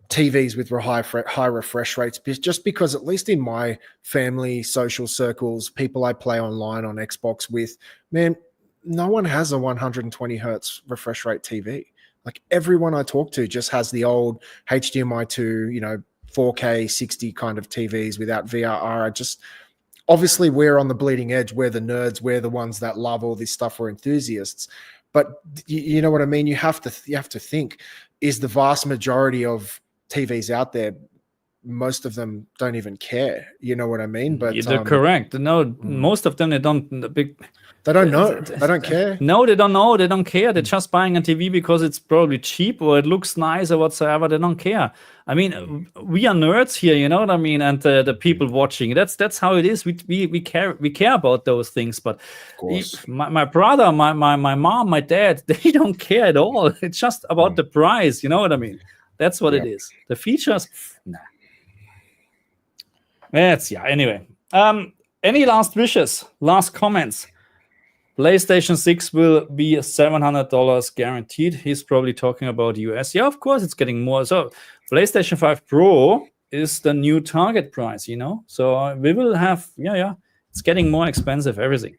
TVs with high refresh rates, just because at least in my family social circles, people I play online on Xbox with, man, no one has a 120 hertz refresh rate TV. Like everyone I talk to just has the old HDMI to 4K 60 kind of TVs without VRR. Obviously we're on the bleeding edge. We're the nerds. We're the ones that love all this stuff. We're enthusiasts. But you know what I mean? You have to think, is the vast majority of TVs out there, most of them don't even care. You know what I mean? But they're correct. No, most of them, they don't know. They don't care. No, they don't know. They don't care. They're just buying a TV because it's probably cheap or it looks nice or whatsoever. They don't care. I mean, we are nerds here, you know what I mean? And the people watching, that's how it is. We care about those things. But my brother, my mom, my dad, they don't care at all. It's just about the price. You know what I mean? That's what it is. The features, nah. Anyway. Any last wishes? Last comments? PlayStation 6 will be $700 guaranteed. He's probably talking about US. Yeah, of course, it's getting more. So PlayStation 5 Pro is the new target price, So we will have, it's getting more expensive, everything.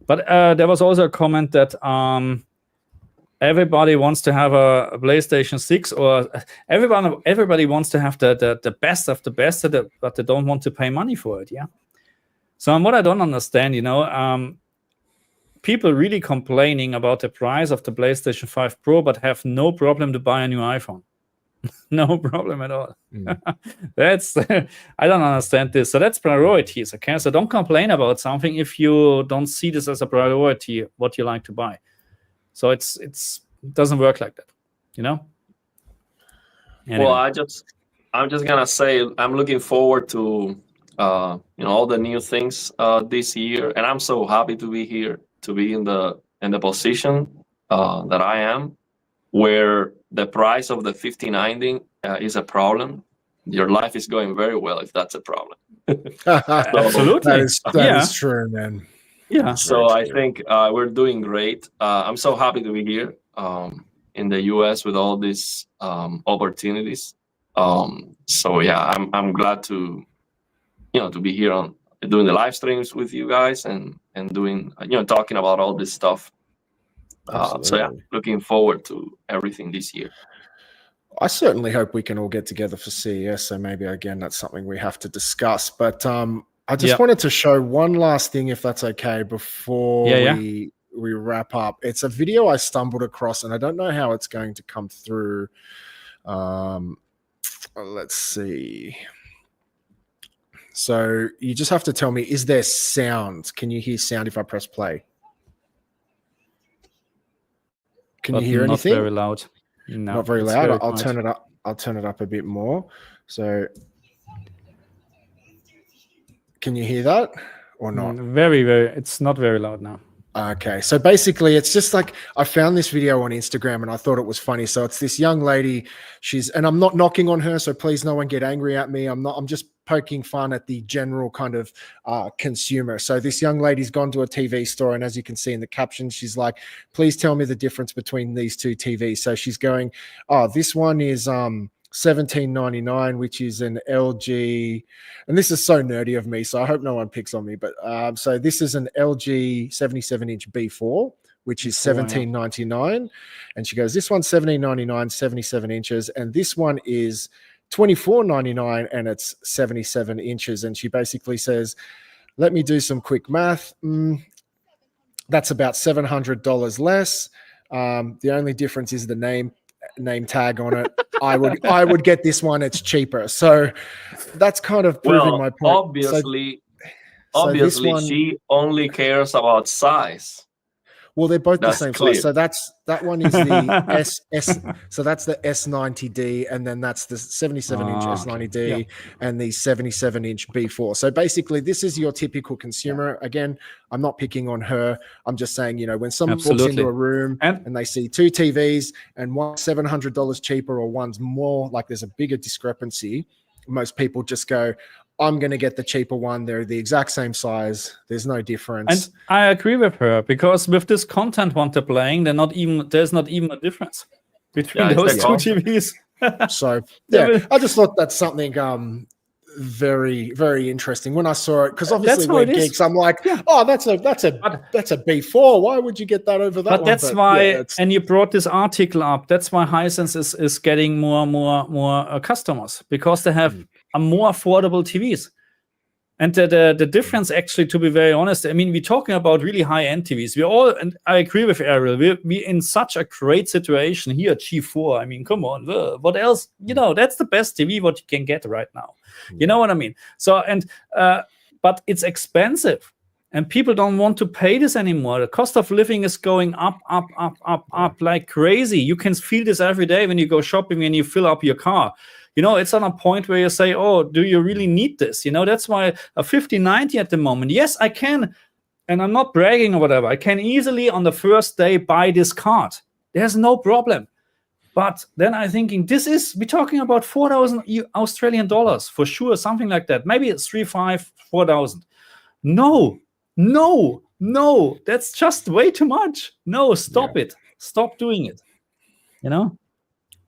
But there was also a comment that everybody wants to have a PlayStation 6, or everybody wants to have the best of the best, but they don't want to pay money for it, So what I don't understand, people really complaining about the price of the PlayStation 5 Pro, but have no problem to buy a new iPhone. No problem at all. That's I don't understand this. So that's priorities, okay? So don't complain about something if you don't see this as a priority, what you like to buy. So it doesn't work like that, Anyway. Well, I'm just gonna say I'm looking forward to all the new things this year, and I'm so happy to be here, to be in the position that I am, where the price of the 5090 is a problem. Your life is going very well if that's a problem. Absolutely, that is true, man. Yeah. So I think we're doing great. I'm so happy to be here in the US with all these opportunities. So yeah, I'm glad to be here on doing the live streams with you guys and doing talking about all this stuff. So yeah, looking forward to everything this year. I certainly hope we can all get together for CES. So maybe again that's something we have to discuss. But I just wanted to show one last thing, if that's okay, before we wrap up. It's a video I stumbled across, and I don't know how it's going to come through. Let's see. So you just have to tell me, is there sound? Can you hear sound if I press play? Can you hear anything? Not very loud. No, not very loud. I'll turn it up. I'll turn it up a bit more. So can you hear that or not? Very, very. It's not very loud now. Okay, so basically it's just like I found this video on Instagram and I thought it was funny. So it's this young lady, and I'm not knocking on her, so please no one get angry at me. I'm just poking fun at the general kind of consumer. So this young lady's gone to a TV store, and as you can see in the caption, she's like, please tell me the difference between these two TVs. So she's going, oh, this one is $17.99, which is an LG, and this is so nerdy of me, so I hope no one picks on me, but so this is an LG 77-inch B4, which is $17.99, and she goes, this one's $17.99, 77 inches, and this one is $24.99, and it's 77 inches, and she basically says, let me do some quick math. That's about $700 less. The only difference is the name tag on it. I would get this one. It's cheaper. So that's kind of proving my point. Obviously, she only cares about size. Well, they're both That's the same clear. size. So that one is the S. So that's the S90D, and then that's the 77-inch S90D and the 77-inch B4. So basically, this is your typical consumer. Again, I'm not picking on her. I'm just saying, you know, when someone walks into a room and they see two TVs and one's $700 cheaper or one's more, like there's a bigger discrepancy, most people just go, I'm going to get the cheaper one. They're the exact same size. There's no difference. And I agree with her, because with this content one they're playing, there's not even a difference between those two TVs. So yeah, I just thought that's something very, very interesting when I saw it, because obviously we're geeks. I'm like, oh, that's a B4. Why would you get that over that? But that's why, and you brought this article up. That's why Hisense is getting more customers, because they have a more affordable TVs. And the difference, actually, to be very honest, I mean, we're talking about really high-end TVs. And I agree with Ariel. We're in such a great situation here at G4. I mean, come on, what else? You know, that's the best TV what you can get right now. You know what I mean? So, but it's expensive, and people don't want to pay this anymore. The cost of living is going up like crazy. You can feel this every day when you go shopping and you fill up your car. You know, it's on a point where you say, oh, do you really need this? You know, that's why a 5090 at the moment, yes, I can, and I'm not bragging or whatever, I can easily on the first day buy this card. There's no problem. But then I'm thinking, we're talking about 4,000 Australian dollars for sure, something like that. Maybe it's 3,500, 4,000. No, that's just way too much. No, stop it. Stop doing it. You know?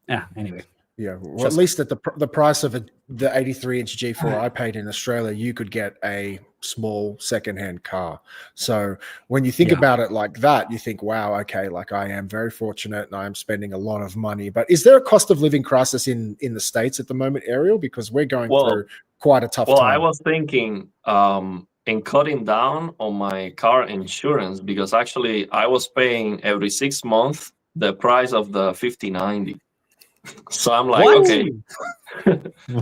Yeah, anyway. Yeah, well, at least at the price of the 83-inch G4 I paid in Australia, you could get a small secondhand car. So when you think about it like that, you think, wow, okay, like I am very fortunate and I am spending a lot of money. But is there a cost of living crisis in the States at the moment, Ariel? Because we're going through quite a tough time. Well, I was thinking in cutting down on my car insurance, because actually I was paying every 6 months the price of the 5090. So I'm like, okay.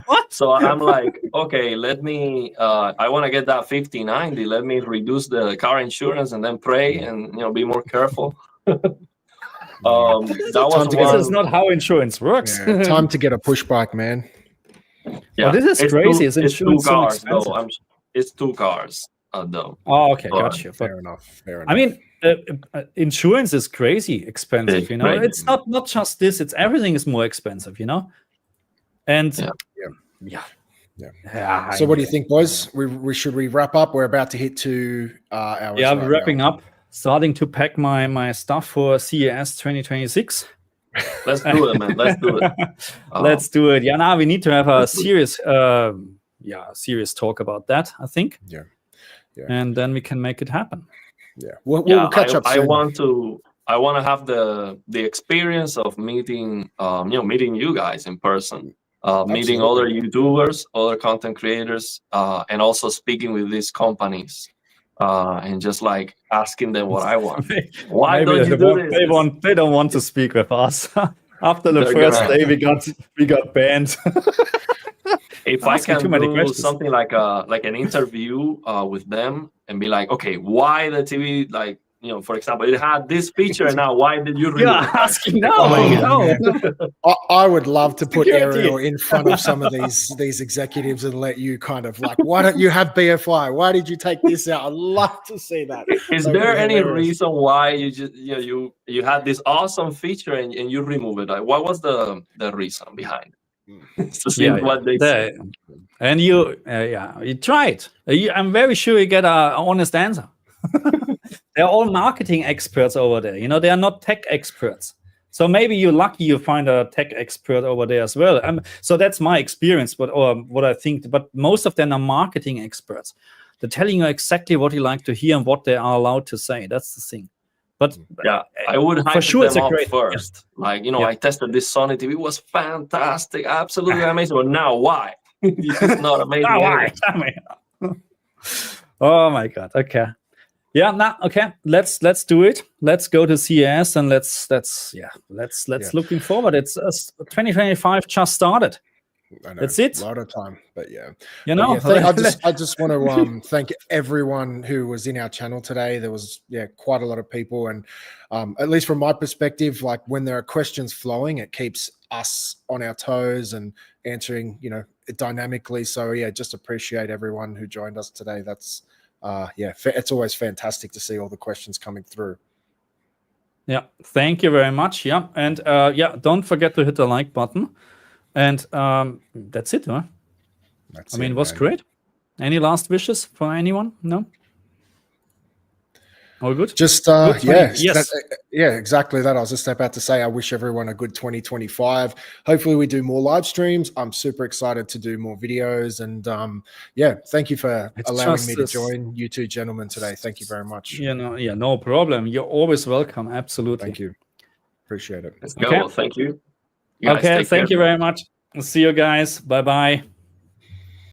What? So I'm like, okay, let me, I want to get that 5090. Let me reduce the car insurance and then pray and, be more careful. That was this is not how insurance works. Yeah, time to get a push bike, man. Yeah, well, this is crazy. It's 2 cars, though. It's 2 cars, though. Oh, okay, gotcha. Fair enough. I mean, insurance is crazy expensive, you know. Crazy. It's not just this; it's everything is more expensive, you know. And yeah. So, what do you think, boys? Should we wrap up? We're about to hit 2 hours. Yeah, we're wrapping up. Starting to pack my stuff for CES 2026. Let's do it, man. Let's do it. Let's do it. Yeah, now we need to have a serious talk about that, I think. Yeah. And then we can make it happen. Yeah, we'll catch up soon. I want to have the experience of meeting you guys in person, meeting other YouTubers, other content creators, and also speaking with these companies, and just like asking them what I want. Why don't you do this? They don't want to speak with us. After the first day, we got banned. If I can do something like an interview with them and be like, okay, why the TV, like, for example, it had this feature, and now why did you remove it? Asking no. I would love to put Ariel in front of some of these executives and let you kind of like, why don't you have BFI? Why did you take this out? I'd love to see that. Is there any reason why you just you had this awesome feature and you remove it? Like, what was the reason behind it? What they say. And you tried. I'm very sure you get an honest answer. They're all marketing experts over there. You know, they are not tech experts. So maybe you're lucky you find a tech expert over there as well. So that's my experience, or what I think. But most of them are marketing experts. They're telling you exactly what you like to hear and what they are allowed to say. That's the thing. But yeah, I would hype for sure them up first. Yeah. Like, I tested this Sony TV. It was fantastic, absolutely amazing. But now, why? This is not amazing. Why? Oh my God. Okay. Yeah. Now, okay. Let's do it. Let's go to CES and let's looking forward. It's 2025 just started. I know, That's it. A lot of time, but yeah. You know, I just want to thank everyone who was in our channel today. There was quite a lot of people, and at least from my perspective, like when there are questions flowing, it keeps us on our toes and answering, dynamically. So just appreciate everyone who joined us today. That's it's always fantastic to see all the questions coming through. Yeah, thank you very much. Yeah, and don't forget to hit the like button. And that's it, huh? It was great. Any last wishes for anyone? No? All good? Just, good yes. Exactly that. I was just about to say, I wish everyone a good 2025. Hopefully we do more live streams. I'm super excited to do more videos. And thank you for allowing me to join you two gentlemen today. Thank you very much. No problem. You're always welcome. Absolutely. Thank you. Appreciate it. Let's go. Thank you. Okay, thank you very much. See you guys. Bye-bye.